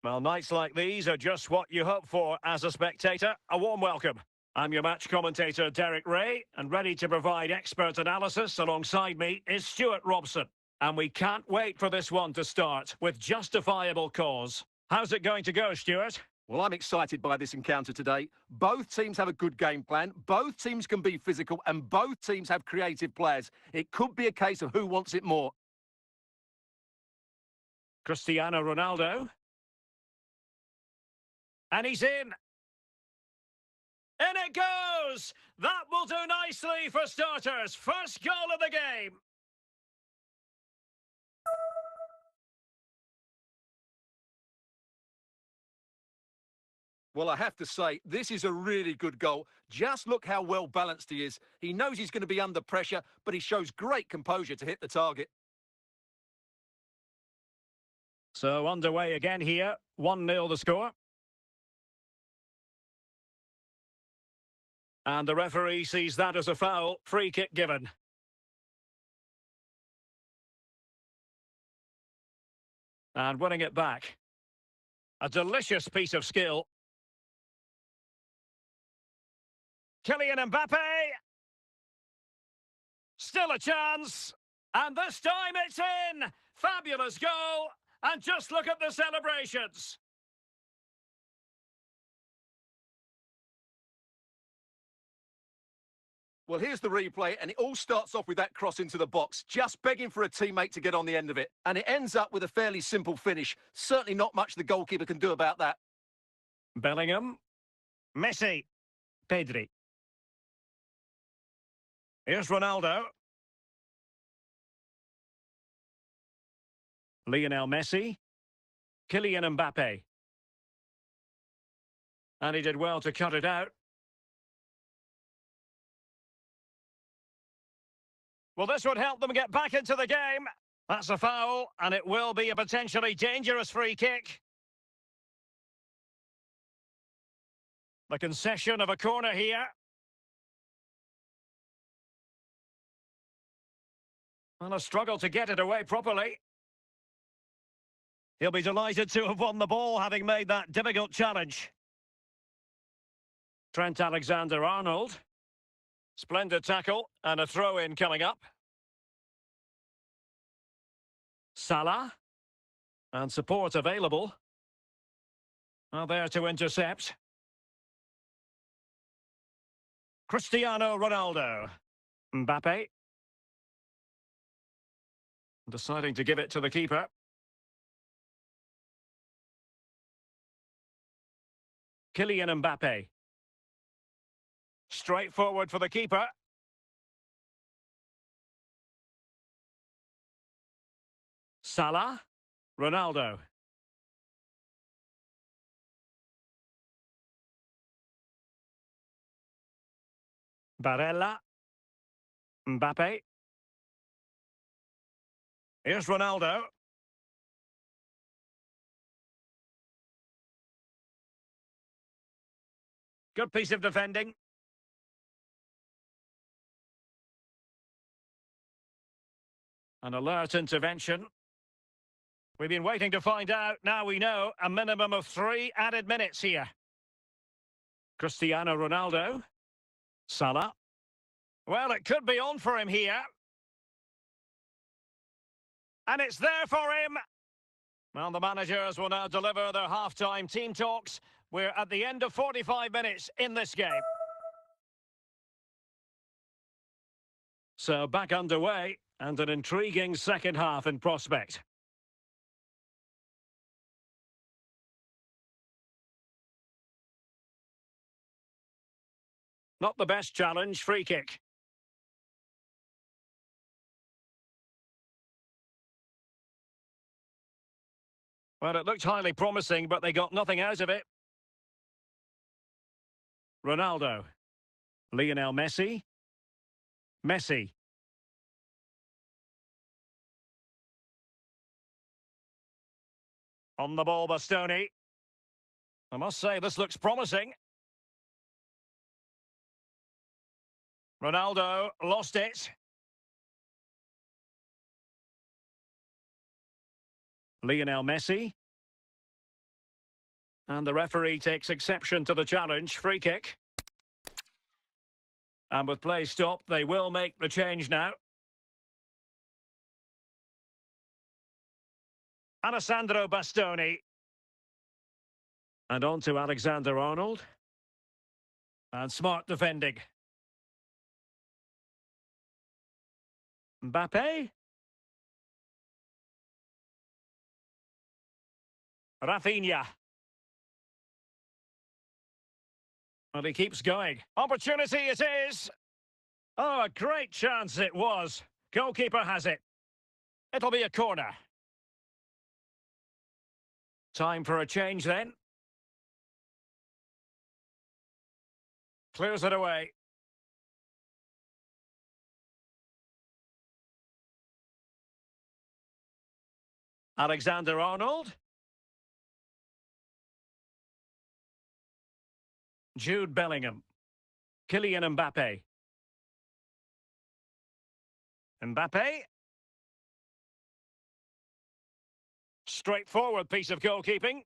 Well, nights like these are just what you hope for as a spectator. A warm welcome. I'm your match commentator, Derek Ray, and ready to provide expert analysis alongside me is Stuart Robson. And we can't wait for this one to start with justifiable cause. How's it going to go, Stuart? Well, I'm excited by this encounter today. Both teams have a good game plan. Both teams can be physical, and both teams have creative players. It could be a case of who wants it more. Cristiano Ronaldo. And he's in. In it goes! That will do nicely for starters. First goal of the game. Well, I have to say, this is a really good goal. Just look how well balanced he is. He knows he's going to be under pressure, but he shows great composure to hit the target. So underway again here. 1-0 the score. And the referee sees that as a foul. Free kick given. And winning it back. A delicious piece of skill. Kylian Mbappe. Still a chance. And this time it's in! Fabulous goal! And just look at the celebrations! Well, here's the replay, and it all starts off with that cross into the box, just begging for a teammate to get on the end of it. And it ends up with a fairly simple finish. Certainly not much the goalkeeper can do about that. Bellingham. Messi. Pedri. Here's Ronaldo. Lionel Messi. Kylian Mbappe. And he did well to cut it out. Well, this would help them get back into the game. That's a foul, and it will be a potentially dangerous free kick. The concession of a corner here. And a struggle to get it away properly. He'll be delighted to have won the ball, having made that difficult challenge. Trent Alexander-Arnold. Splendid tackle, and a throw-in coming up. Salah. And support available. Now there to intercept. Cristiano Ronaldo. Mbappe. Deciding to give it to the keeper. Kylian Mbappe. Straight forward for the keeper. Salah. Ronaldo. Barella. Mbappe. Here's Ronaldo. Good piece of defending. An alert intervention. We've been waiting to find out. Now we know a minimum of 3 added minutes here. Cristiano Ronaldo. Salah. Well, it could be on for him here. And it's there for him. Well, the managers will now deliver their half-time team talks. We're at the end of 45 minutes in this game. So back underway, and an intriguing second half in prospect. Not the best challenge, free kick. Well, it looked highly promising, but they got nothing out of it. Ronaldo. Lionel Messi. Messi. On the ball, Bastoni. I must say, this looks promising. Ronaldo lost it. Lionel Messi. And the referee takes exception to the challenge. Free kick. And with play stopped, they will make the change now. Alessandro Bastoni. And on to Alexander-Arnold. And smart defending. Mbappe. Rafinha. Well, he keeps going. Opportunity it is. Oh, a great chance it was. Goalkeeper has it. It'll be a corner. Time for a change then. Clears it away. Alexander-Arnold. Jude Bellingham. Kylian Mbappe. Mbappe. Straightforward piece of goalkeeping.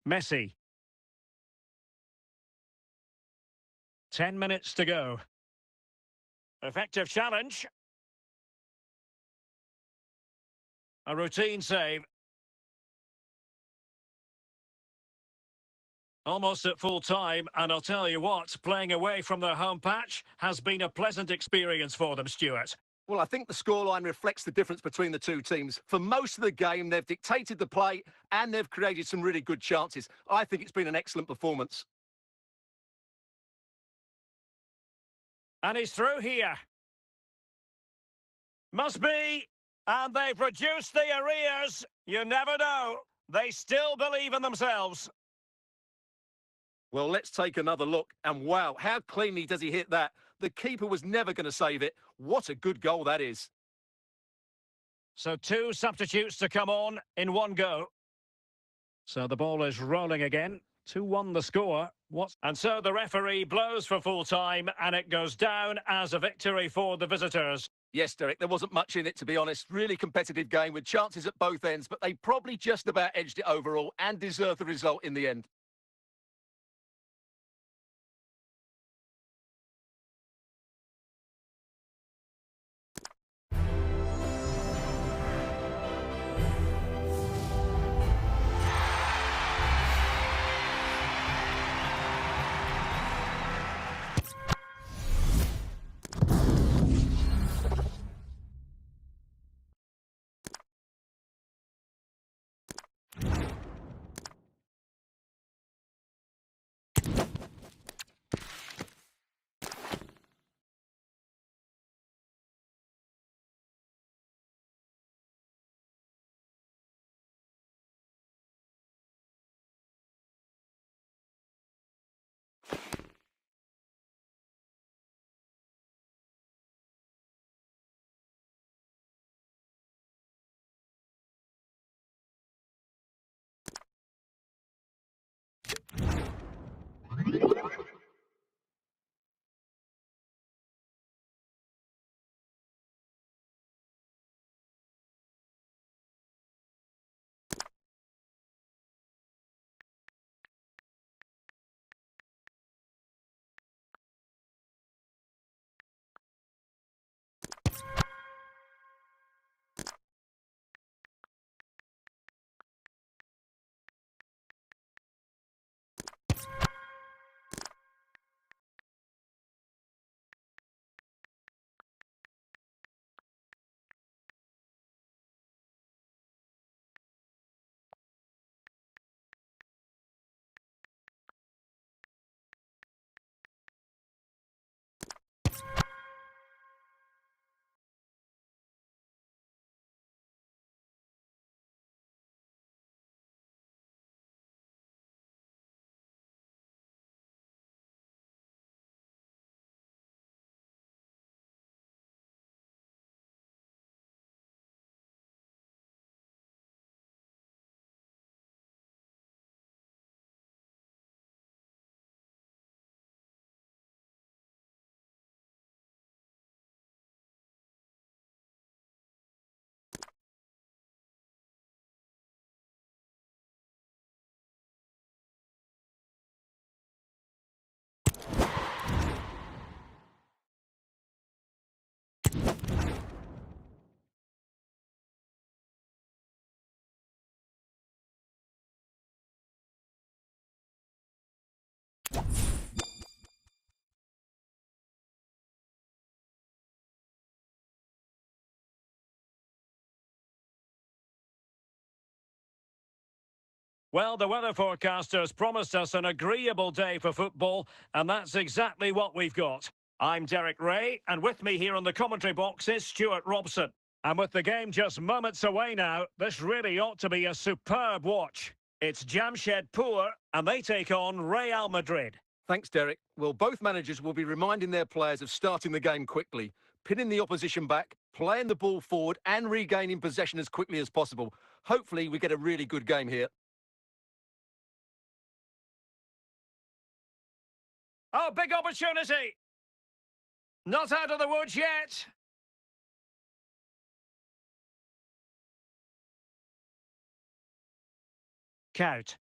Messi. 10 minutes to go. Effective challenge. A routine save. Almost at full time, and I'll tell you what, playing away from their home patch has been a pleasant experience for them, Stuart. Well, I think the scoreline reflects the difference between the two teams. For most of the game, they've dictated the play and they've created some really good chances. I think it's been an excellent performance. And he's through here. Must be. And they've reduced the arrears. You never know. They still believe in themselves. Well, let's take another look. And wow, how cleanly does he hit that? The keeper was never going to save it. What a good goal that is. So 2 substitutes to come on in one go. So the ball is rolling again. 2-1 the score. And so the referee blows for full time and it goes down as a victory for the visitors. Yes, Derek, there wasn't much in it, to be honest. Really competitive game with chances at both ends, but they probably just about edged it overall and deserved the result in the end. Well, the weather forecasters promised us an agreeable day for football, and that's exactly what we've got. I'm Derek Ray, and with me here on the commentary box is Stuart Robson. And with the game just moments away now, this really ought to be a superb watch. It's Jamshedpur, and they take on Real Madrid. Thanks, Derek. Well, both managers will be reminding their players of starting the game quickly, pinning the opposition back, playing the ball forward and regaining possession as quickly as possible. Hopefully, we get a really good game here. Oh, big opportunity! Not out of the woods yet. Count.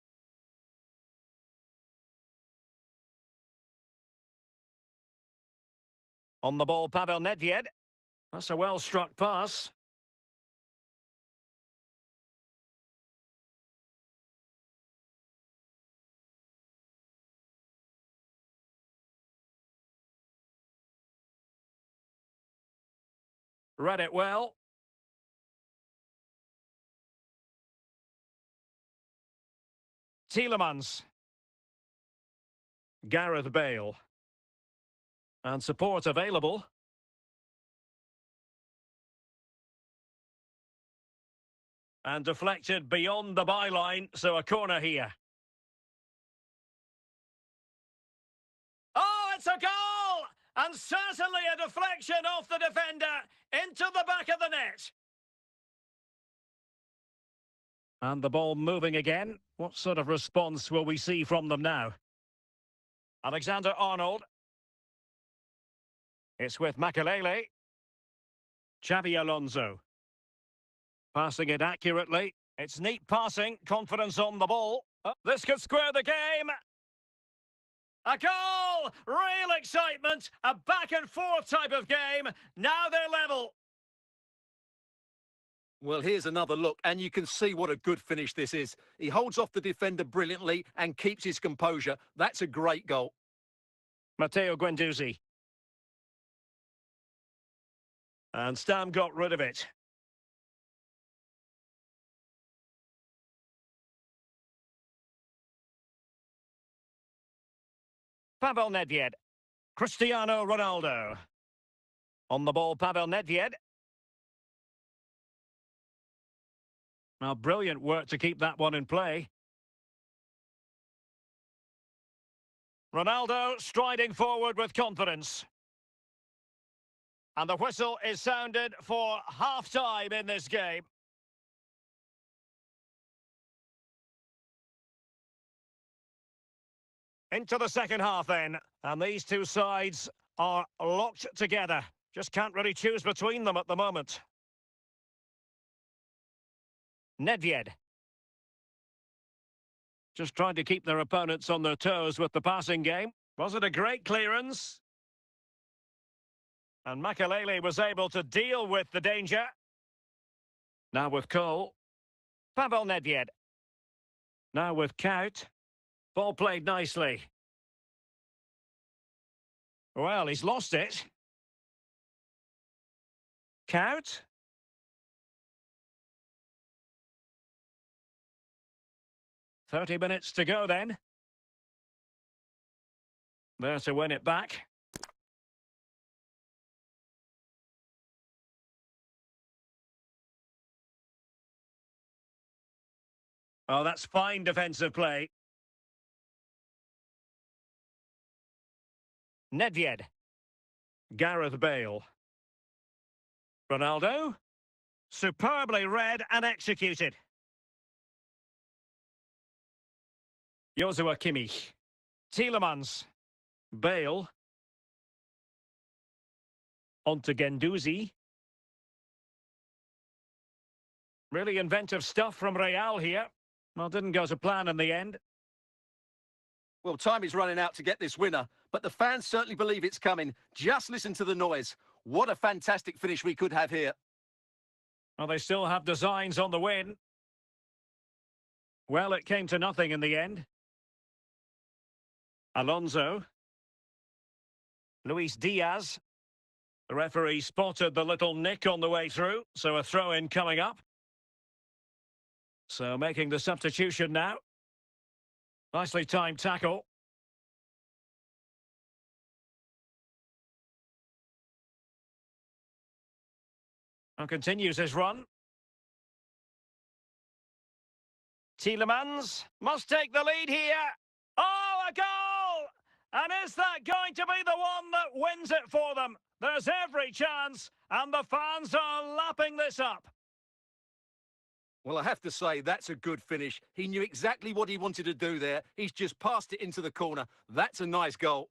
On the ball, Pavel Nedved. That's a well-struck pass. Read it well. Tielemans. Gareth Bale. And support available. And deflected beyond the byline, so a corner here. Oh, it's a goal! And certainly a deflection off the defender into the back of the net. And the ball moving again. What sort of response will we see from them now? Alexander-Arnold. It's with Makelele. Xabi Alonso. Passing it accurately. It's neat passing, confidence on the ball. Oh, this could square the game. A goal! Real excitement. A back and forth type of game. Now they're level. Well, here's another look, and you can see what a good finish this is. He holds off the defender brilliantly and keeps his composure. That's a great goal. Matteo Guendouzi. And Stam got rid of it. Pavel Nedved. Cristiano Ronaldo. On the ball, Pavel Nedved. Now, brilliant work to keep that one in play. Ronaldo striding forward with confidence. And the whistle is sounded for half-time in this game. Into the second half then. And these two sides are locked together. Just can't really choose between them at the moment. Nedved. Just trying to keep their opponents on their toes with the passing game. Was it a great clearance? And Makelele was able to deal with the danger. Now with Cole. Pavel Nedved. Now with Kaut. Ball played nicely. Well, he's lost it. Kaut. "30 minutes to go then. There to win it back. Oh, that's fine defensive play. Nedved. Gareth Bale. Ronaldo. Superbly read and executed. Joshua Kimmich. Tielemans. Bale. On to Guendouzi. Really inventive stuff from Real here. Well, didn't go to plan in the end. Well, time is running out to get this winner, but the fans certainly believe it's coming. Just listen to the noise. What a fantastic finish we could have here. Well, they still have designs on the win. Well, it came to nothing in the end. Alonso. Luis Diaz. The referee spotted the little nick on the way through, so a throw-in coming up. So making the substitution now. Nicely timed tackle. And continues his run. Tielemans must take the lead here. Oh, a goal! And is that going to be the one that wins it for them? There's every chance, and the fans are lapping this up. Well, I have to say, that's a good finish. He knew exactly what he wanted to do there. He's just passed it into the corner. That's a nice goal.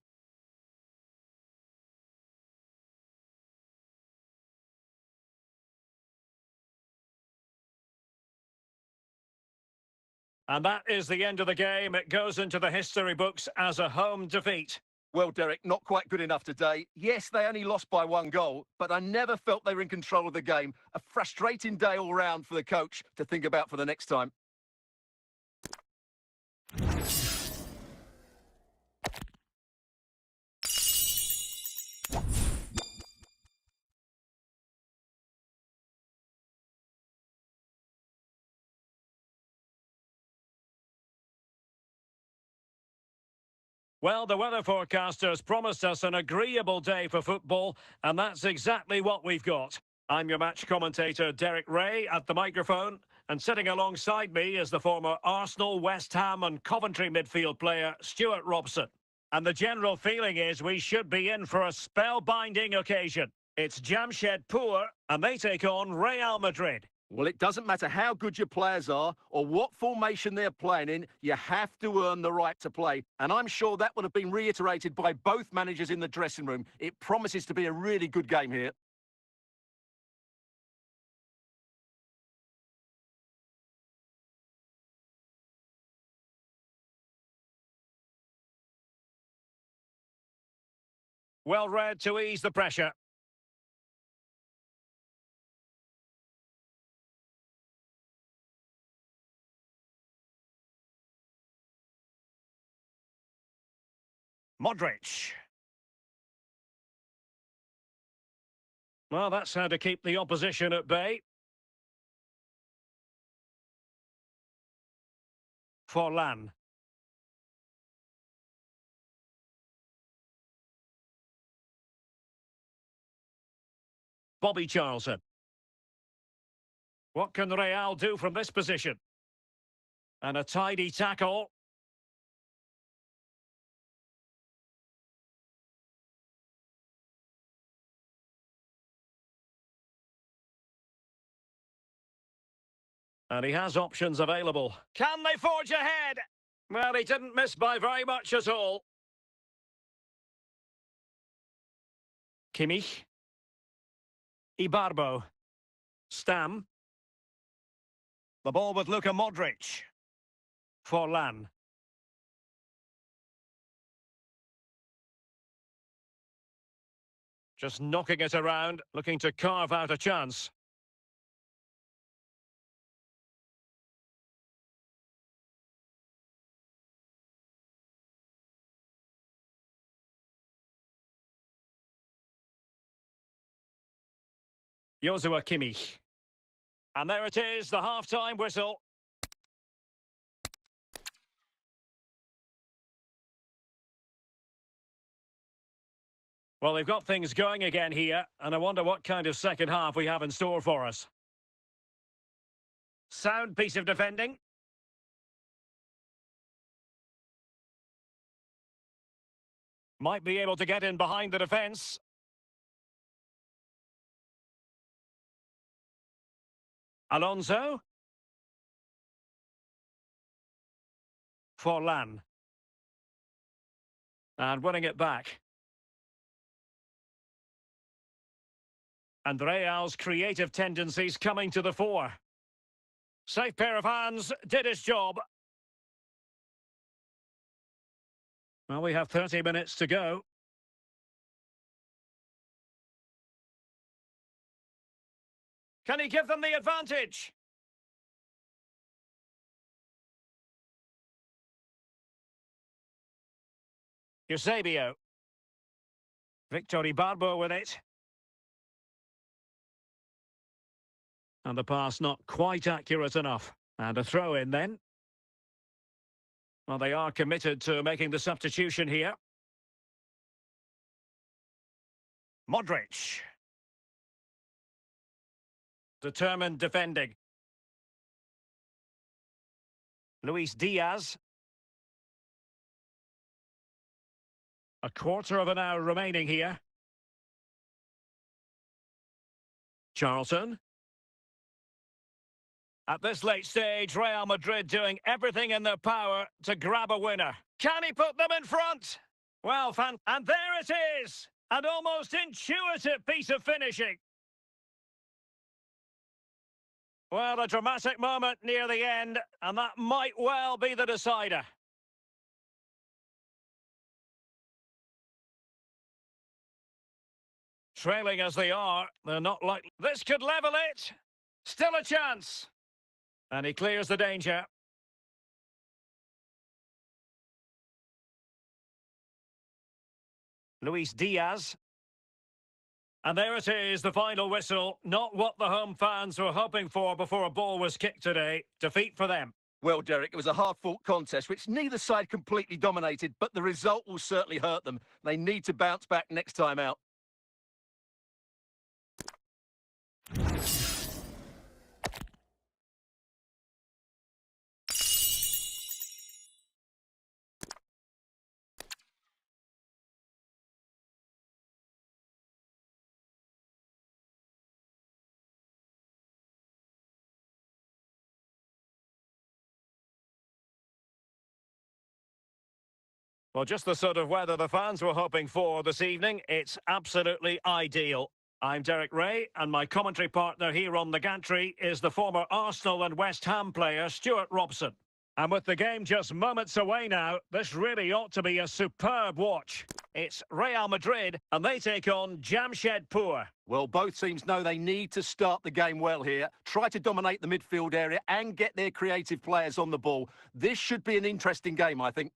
And that is the end of the game. It goes into the history books as a home defeat. Well, Derek, not quite good enough today. Yes, they only lost by 1 goal, but I never felt they were in control of the game. A frustrating day all round for the coach to think about for the next time. Well, the weather forecasters promised us an agreeable day for football, and that's exactly what we've got. I'm your match commentator, Derek Ray, at the microphone, and sitting alongside me is the former Arsenal, West Ham and Coventry midfield player, Stuart Robson. And the general feeling is we should be in for a spellbinding occasion. It's Jamshedpur, and they take on Real Madrid. Well, it doesn't matter how good your players are or what formation they're playing in, you have to earn the right to play. And I'm sure that would have been reiterated by both managers in the dressing room. It promises to be a really good game here. Well read to ease the pressure. Modric. Well, that's how to keep the opposition at bay. Forlan. Bobby Charlton. What can Real do from this position? And a tidy tackle. And he has options available. Can they forge ahead? Well, he didn't miss by very much at all. Kimmich. Ibarbo. Stam. The ball with Luka Modric. Forlan. Just knocking it around, looking to carve out a chance. Joshua Kimmich. And there it is, the half-time whistle. Well, they've got things going again here, and I wonder what kind of second half we have in store for us. Sound piece of defending. Might be able to get in behind the defence. Alonso. Forlan. And winning it back. And Real's creative tendencies coming to the fore. Safe pair of hands, did his job. Well, we have 30 minutes to go. Can he give them the advantage? Eusebio. Victor Ibarbo with it. And the pass not quite accurate enough. And a throw in then. Well, they are committed to making the substitution here. Modric. Determined defending. Luis Diaz. A quarter of an hour remaining here. Charlton. At this late stage, Real Madrid doing everything in their power to grab a winner. Can he put them in front? Well, and there it is! An almost intuitive piece of finishing. Well, a dramatic moment near the end, and that might well be the decider. Trailing as they are, they're not likely. This could level it. Still a chance. And he clears the danger. Luis Diaz. And there it is, the final whistle. Not what the home fans were hoping for before a ball was kicked today. Defeat for them. Well, Derek, it was a hard-fought contest, which neither side completely dominated, but the result will certainly hurt them. They need to bounce back next time out. Well, just the sort of weather the fans were hoping for this evening. It's absolutely ideal. I'm Derek Ray, and my commentary partner here on the gantry is the former Arsenal and West Ham player, Stuart Robson. And with the game just moments away now, this really ought to be a superb watch. It's Real Madrid, and they take on Jamshedpur. Well, both teams know they need to start the game well here, try to dominate the midfield area and get their creative players on the ball. This should be an interesting game, I think.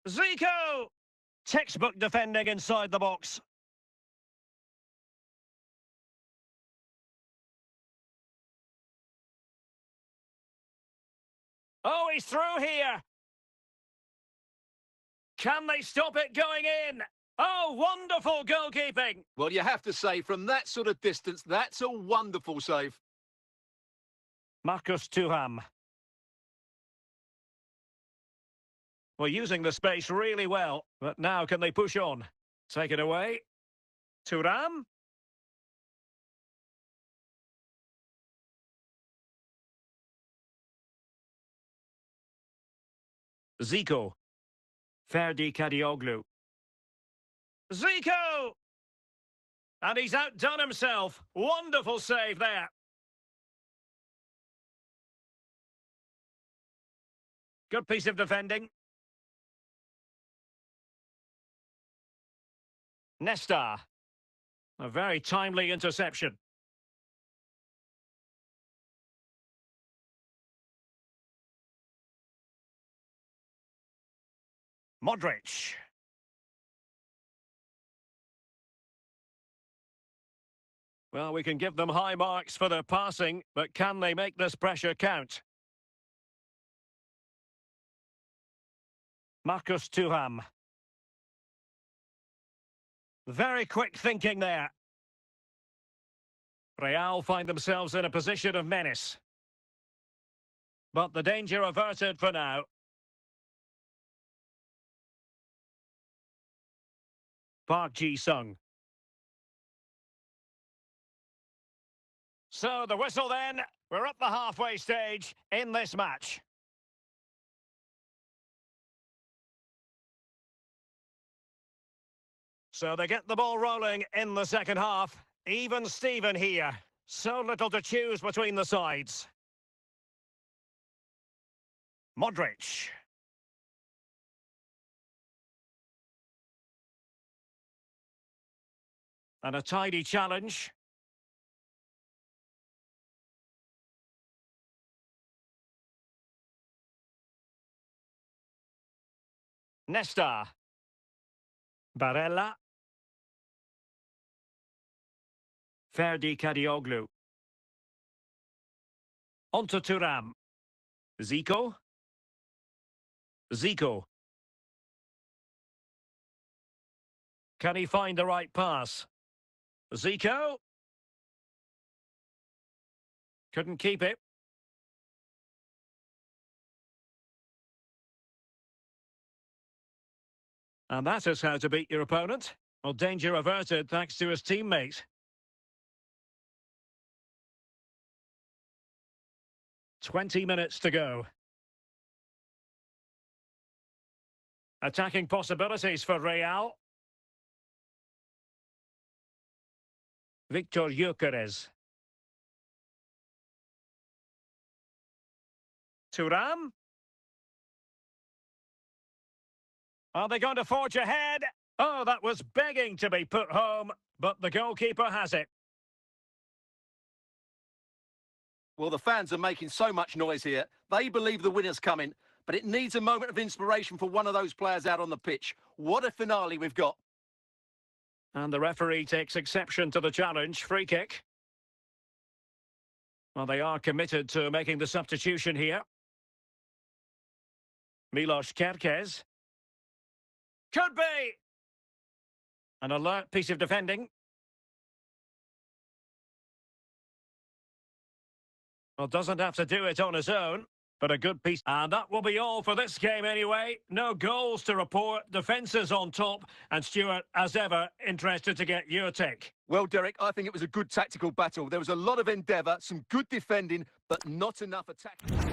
Zico! Textbook defending inside the box. Oh, he's through here. Can they stop it going in? Oh, wonderful goalkeeping. Well, you have to say, from that sort of distance, that's a wonderful save. Marcus Thuram. Well, using the space really well, but now can they push on? Take it away. Thuram. Zico. Ferdi Kadioglu. Zico! And he's outdone himself. Wonderful save there. Good piece of defending. Nesta. A very timely interception. Modric. Well, we can give them high marks for their passing, but can they make this pressure count? Marcus Thuram. Very quick thinking there. Real find themselves in a position of menace. But the danger averted for now. Park Ji-sung. So the whistle then. We're at the halfway stage in this match. So they get the ball rolling in the second half. Even Steven here. So little to choose between the sides. Modric. And a tidy challenge. Nesta. Barella. Ferdi Kadioglu. Onto Thuram. Zico. Zico. Can he find the right pass? Zico. Couldn't keep it. And that is how to beat your opponent. Well, danger averted thanks to his teammate. 20 minutes to go. Attacking possibilities for Real. Victor Gyökeres. Thuram. Are they going to forge ahead? Oh, that was begging to be put home, but the goalkeeper has it. Well, the fans are making so much noise here. They believe the winner's coming, but it needs a moment of inspiration for one of those players out on the pitch. What a finale we've got. And the referee takes exception to the challenge. Free kick. Well, they are committed to making the substitution here. Milos Kerkez. Could be! An alert piece of defending. Well, doesn't have to do it on his own, but a good piece. And that will be all for this game anyway. No goals to report, defences on top. And Stuart, as ever, interested to get your take. Well, Derek, I think it was a good tactical battle. There was a lot of endeavour, some good defending, but not enough attacking.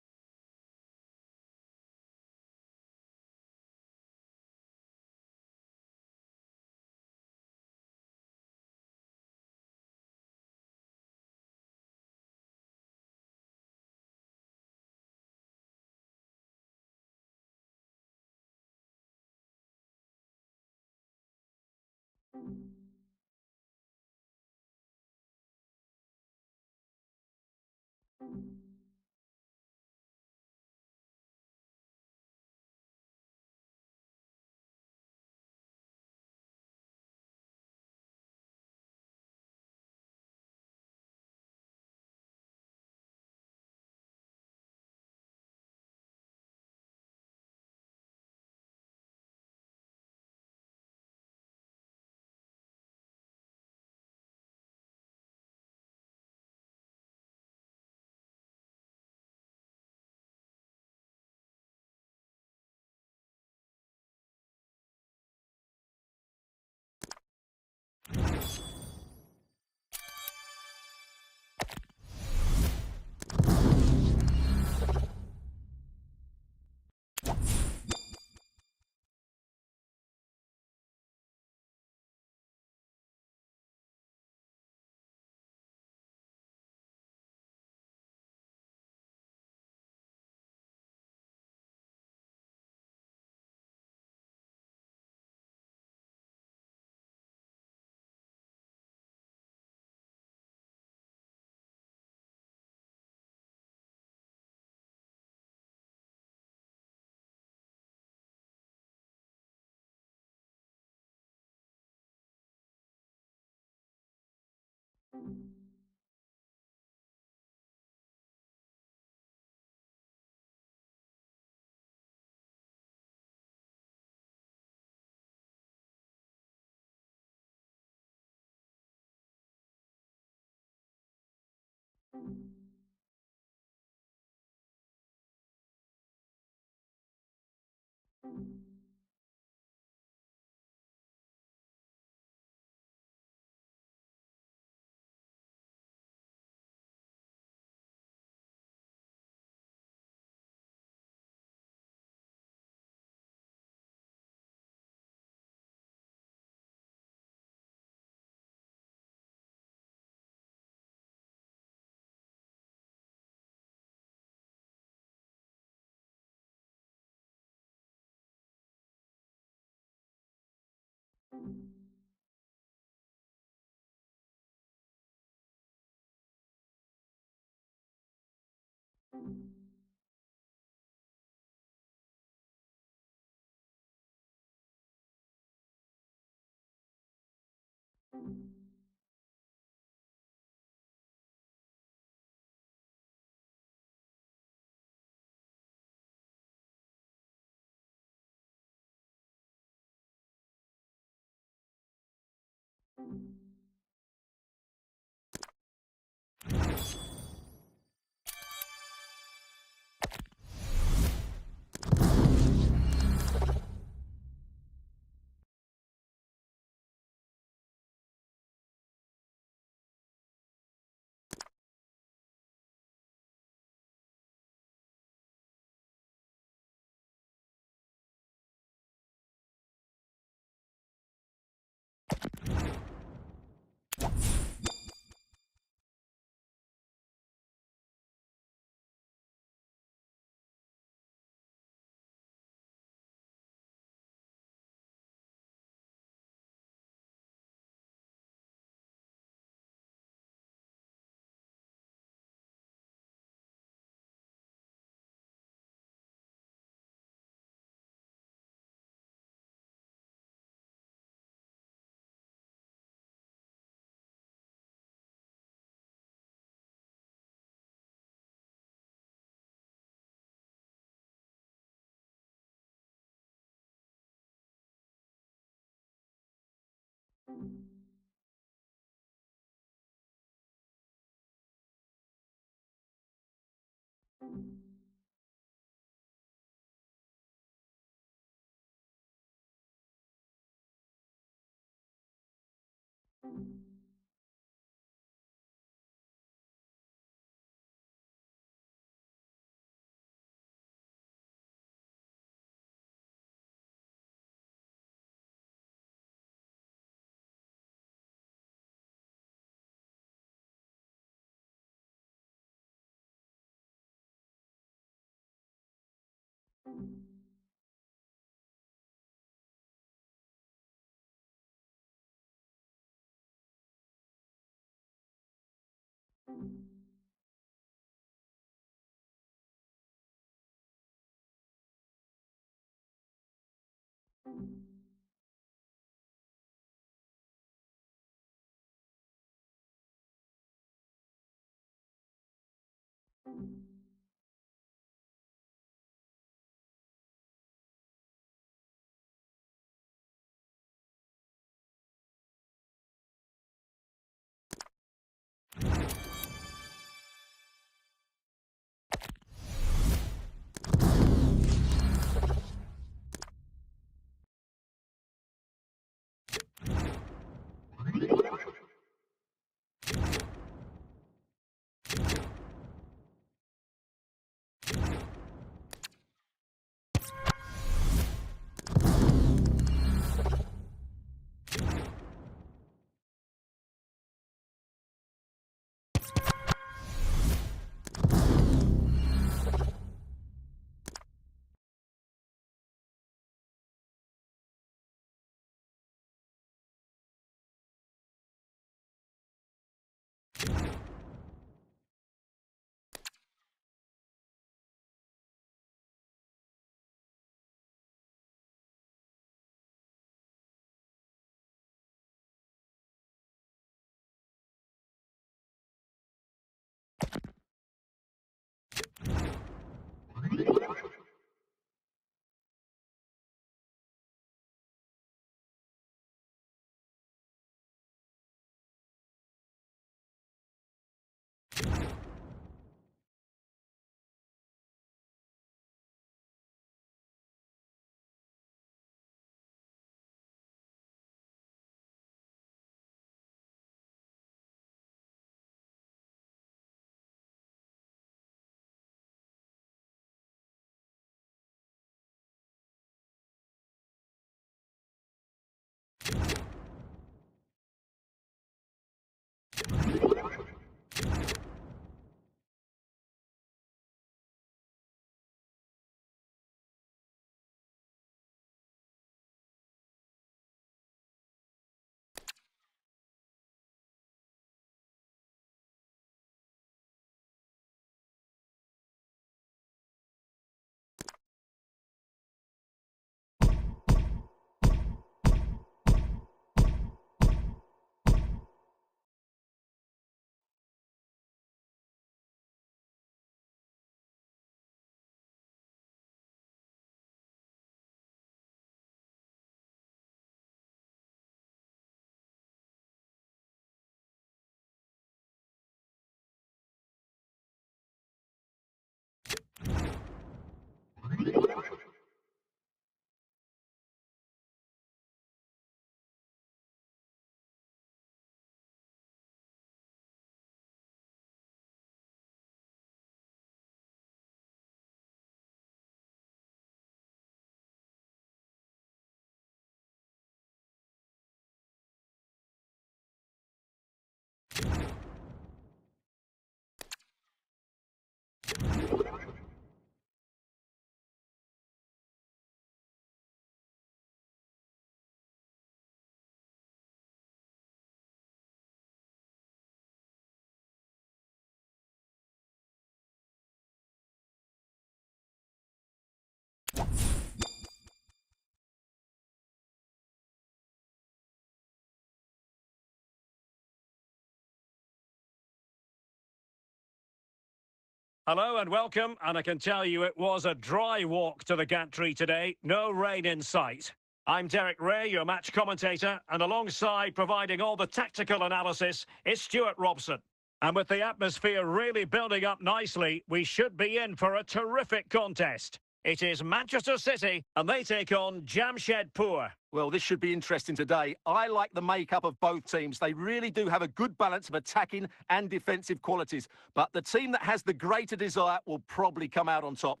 Hello and welcome, and I can tell you it was a dry walk to the gantry today, no rain in sight. I'm Derek Ray, your match commentator, and alongside providing all the tactical analysis is Stuart Robson. And with the atmosphere really building up nicely, we should be in for a terrific contest. It is Manchester City, and they take on Jamshedpur. Well, this should be interesting today. I like the makeup of both teams. They really do have a good balance of attacking and defensive qualities. But the team that has the greater desire will probably come out on top.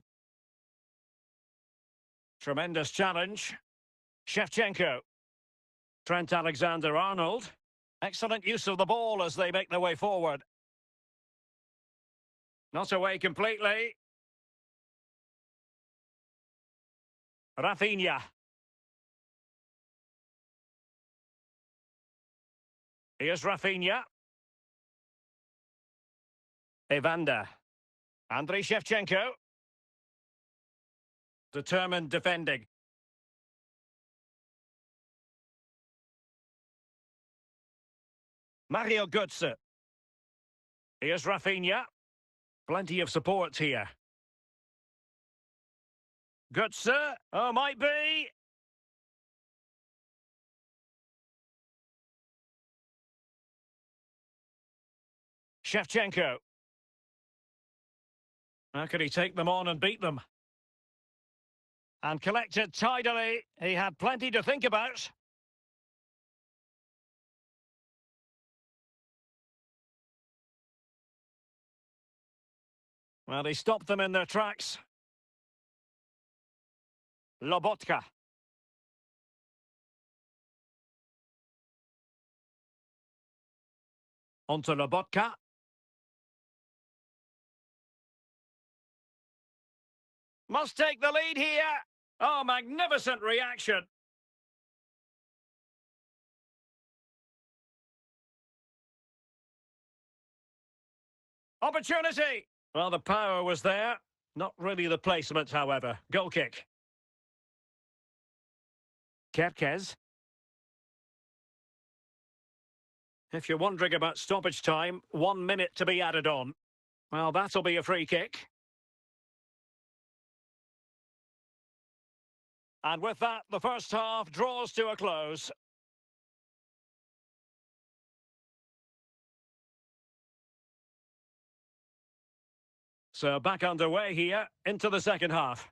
Tremendous challenge. Shevchenko. Trent Alexander-Arnold. Excellent use of the ball as they make their way forward. Not away completely. Rafinha. Here's Rafinha. Evander. Andriy Shevchenko. Determined defending. Mario Götze. Here's Rafinha. Plenty of support here. Götze. Oh, might be. Shevchenko. How could he take them on and beat them? And collected tidily. He had plenty to think about. Well, he stopped them in their tracks. Lobotka. Onto Lobotka. Must take the lead here. Oh, magnificent reaction. Opportunity. Well, the power was there. Not really the placement, however. Goal kick. Kerkez. If you're wondering about stoppage time, 1 minute to be added on. Well, that'll be a free kick. And with that, the first half draws to a close. So back underway here into the second half.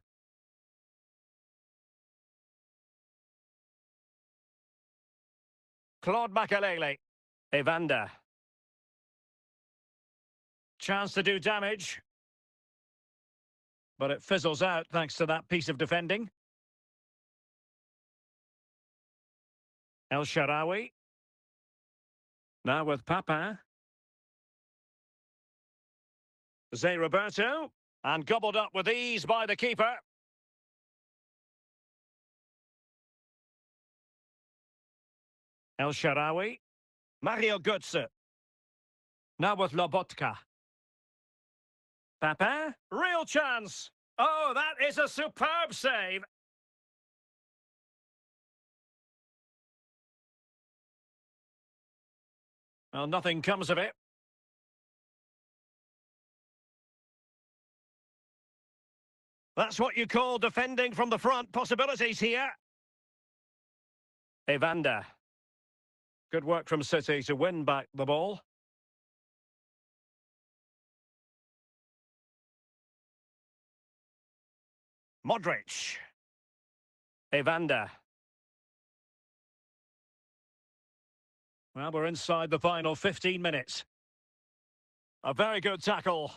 Claude Makalele. Evander. Chance to do damage. But it fizzles out thanks to that piece of defending. El Shaarawy. Now with Papin. Zé Roberto. And gobbled up with ease by the keeper. El Shaarawy. Mario Götze. Now with Lobotka. Papin. Real chance. Oh, that is a superb save. Well, nothing comes of it. That's what you call defending from the front. Possibilities here. Evander. Good work from City to win back the ball. Modric. Evander. Well, we're inside the final 15 minutes. A very good tackle.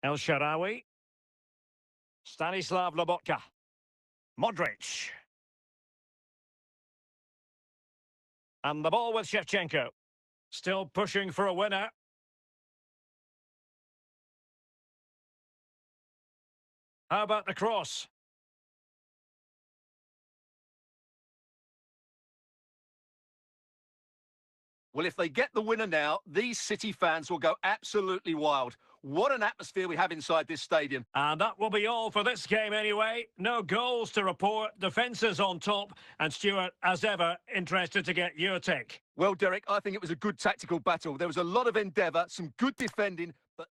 El Shaarawy. Stanislav Lobotka. Modric. And the ball with Shevchenko. Still pushing for a winner. How about the cross? Well, if they get the winner now, these City fans will go absolutely wild. What an atmosphere we have inside this stadium. And that will be all for this game anyway. No goals to report, defences on top. And Stuart, as ever, interested to get your take. Well, Derek, I think it was a good tactical battle. There was a lot of endeavour, some good defending, but...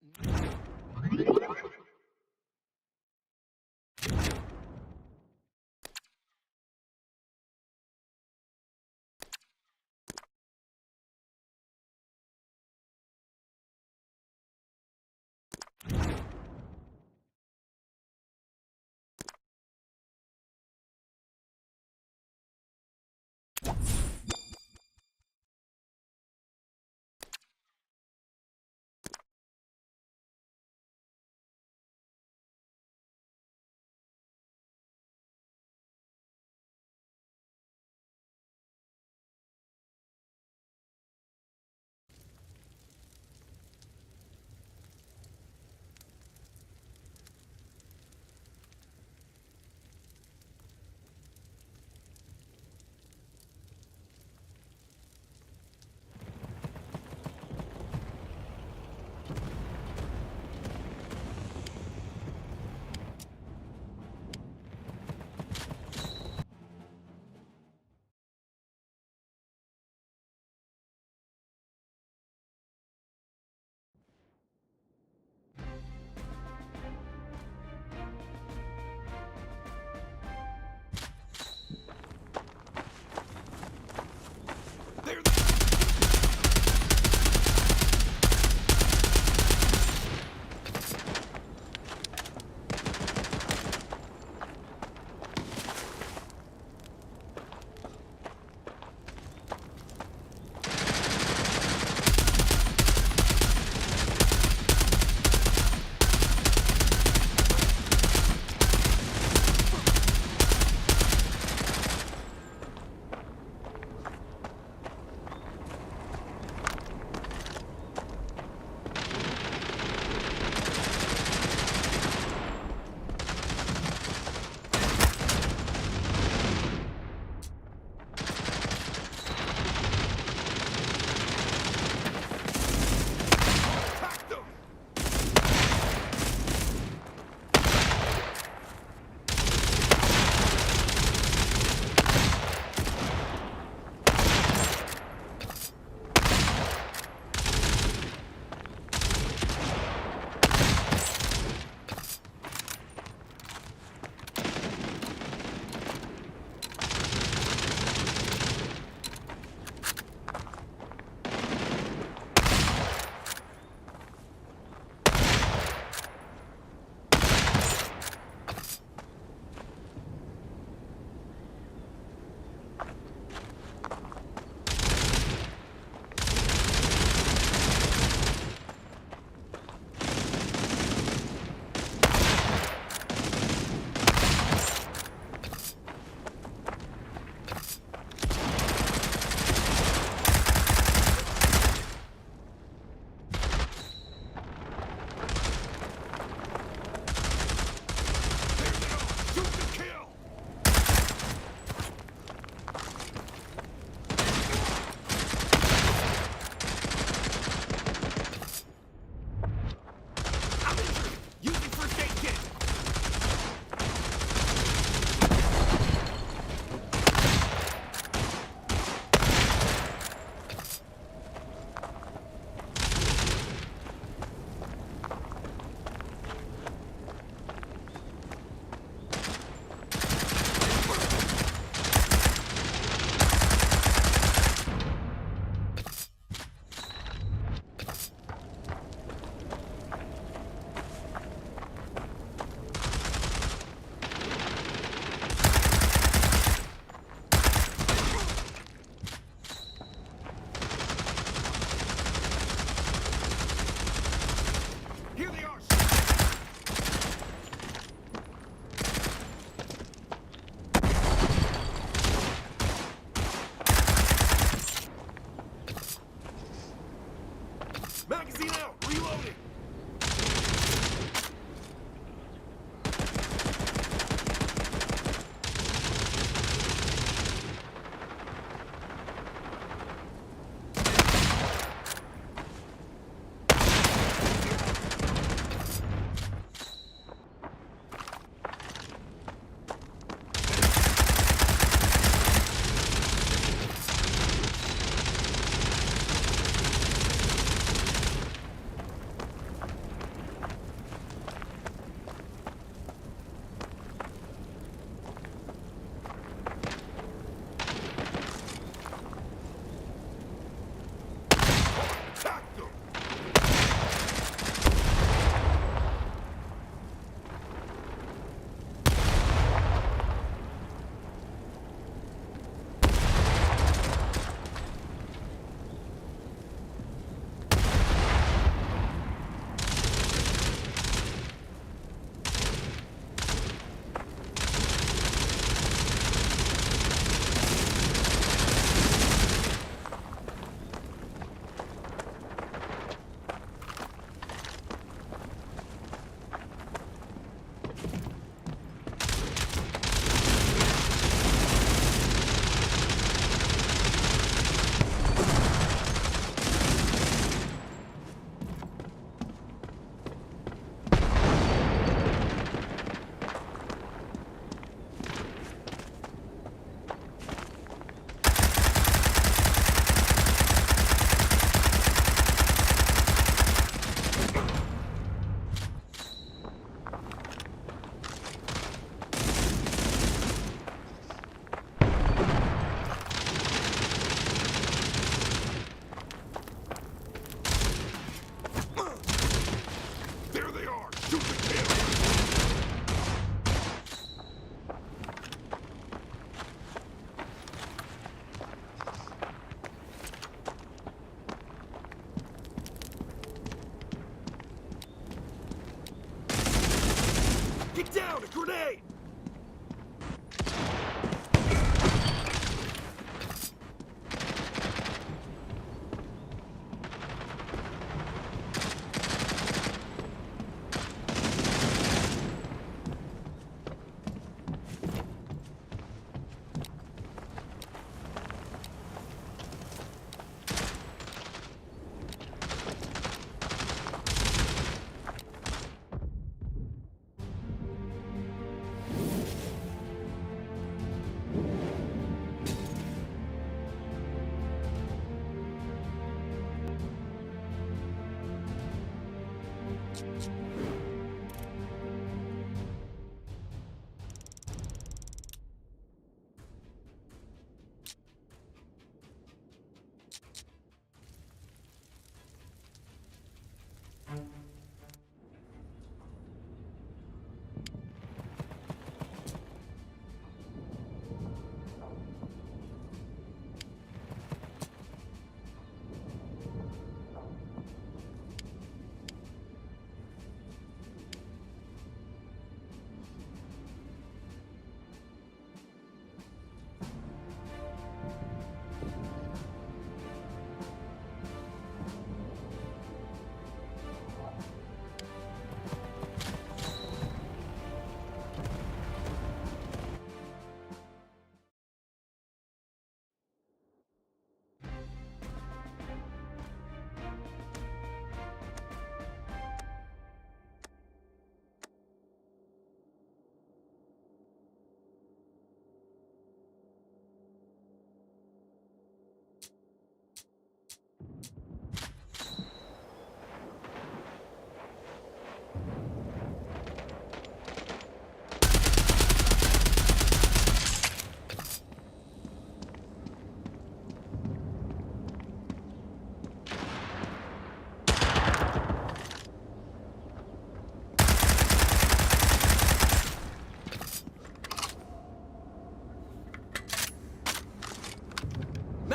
Grenade!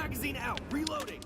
Magazine out! Reloading!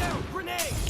down! Grenade!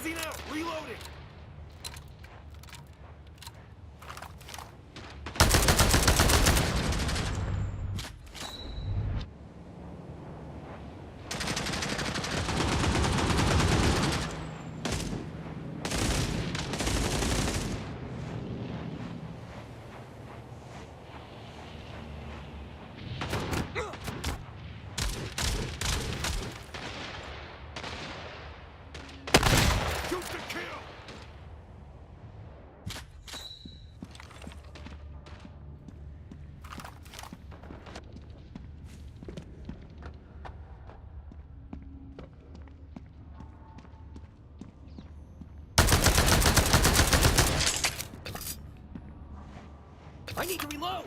Magazine out! Reloading! Shoot to kill! I need to reload!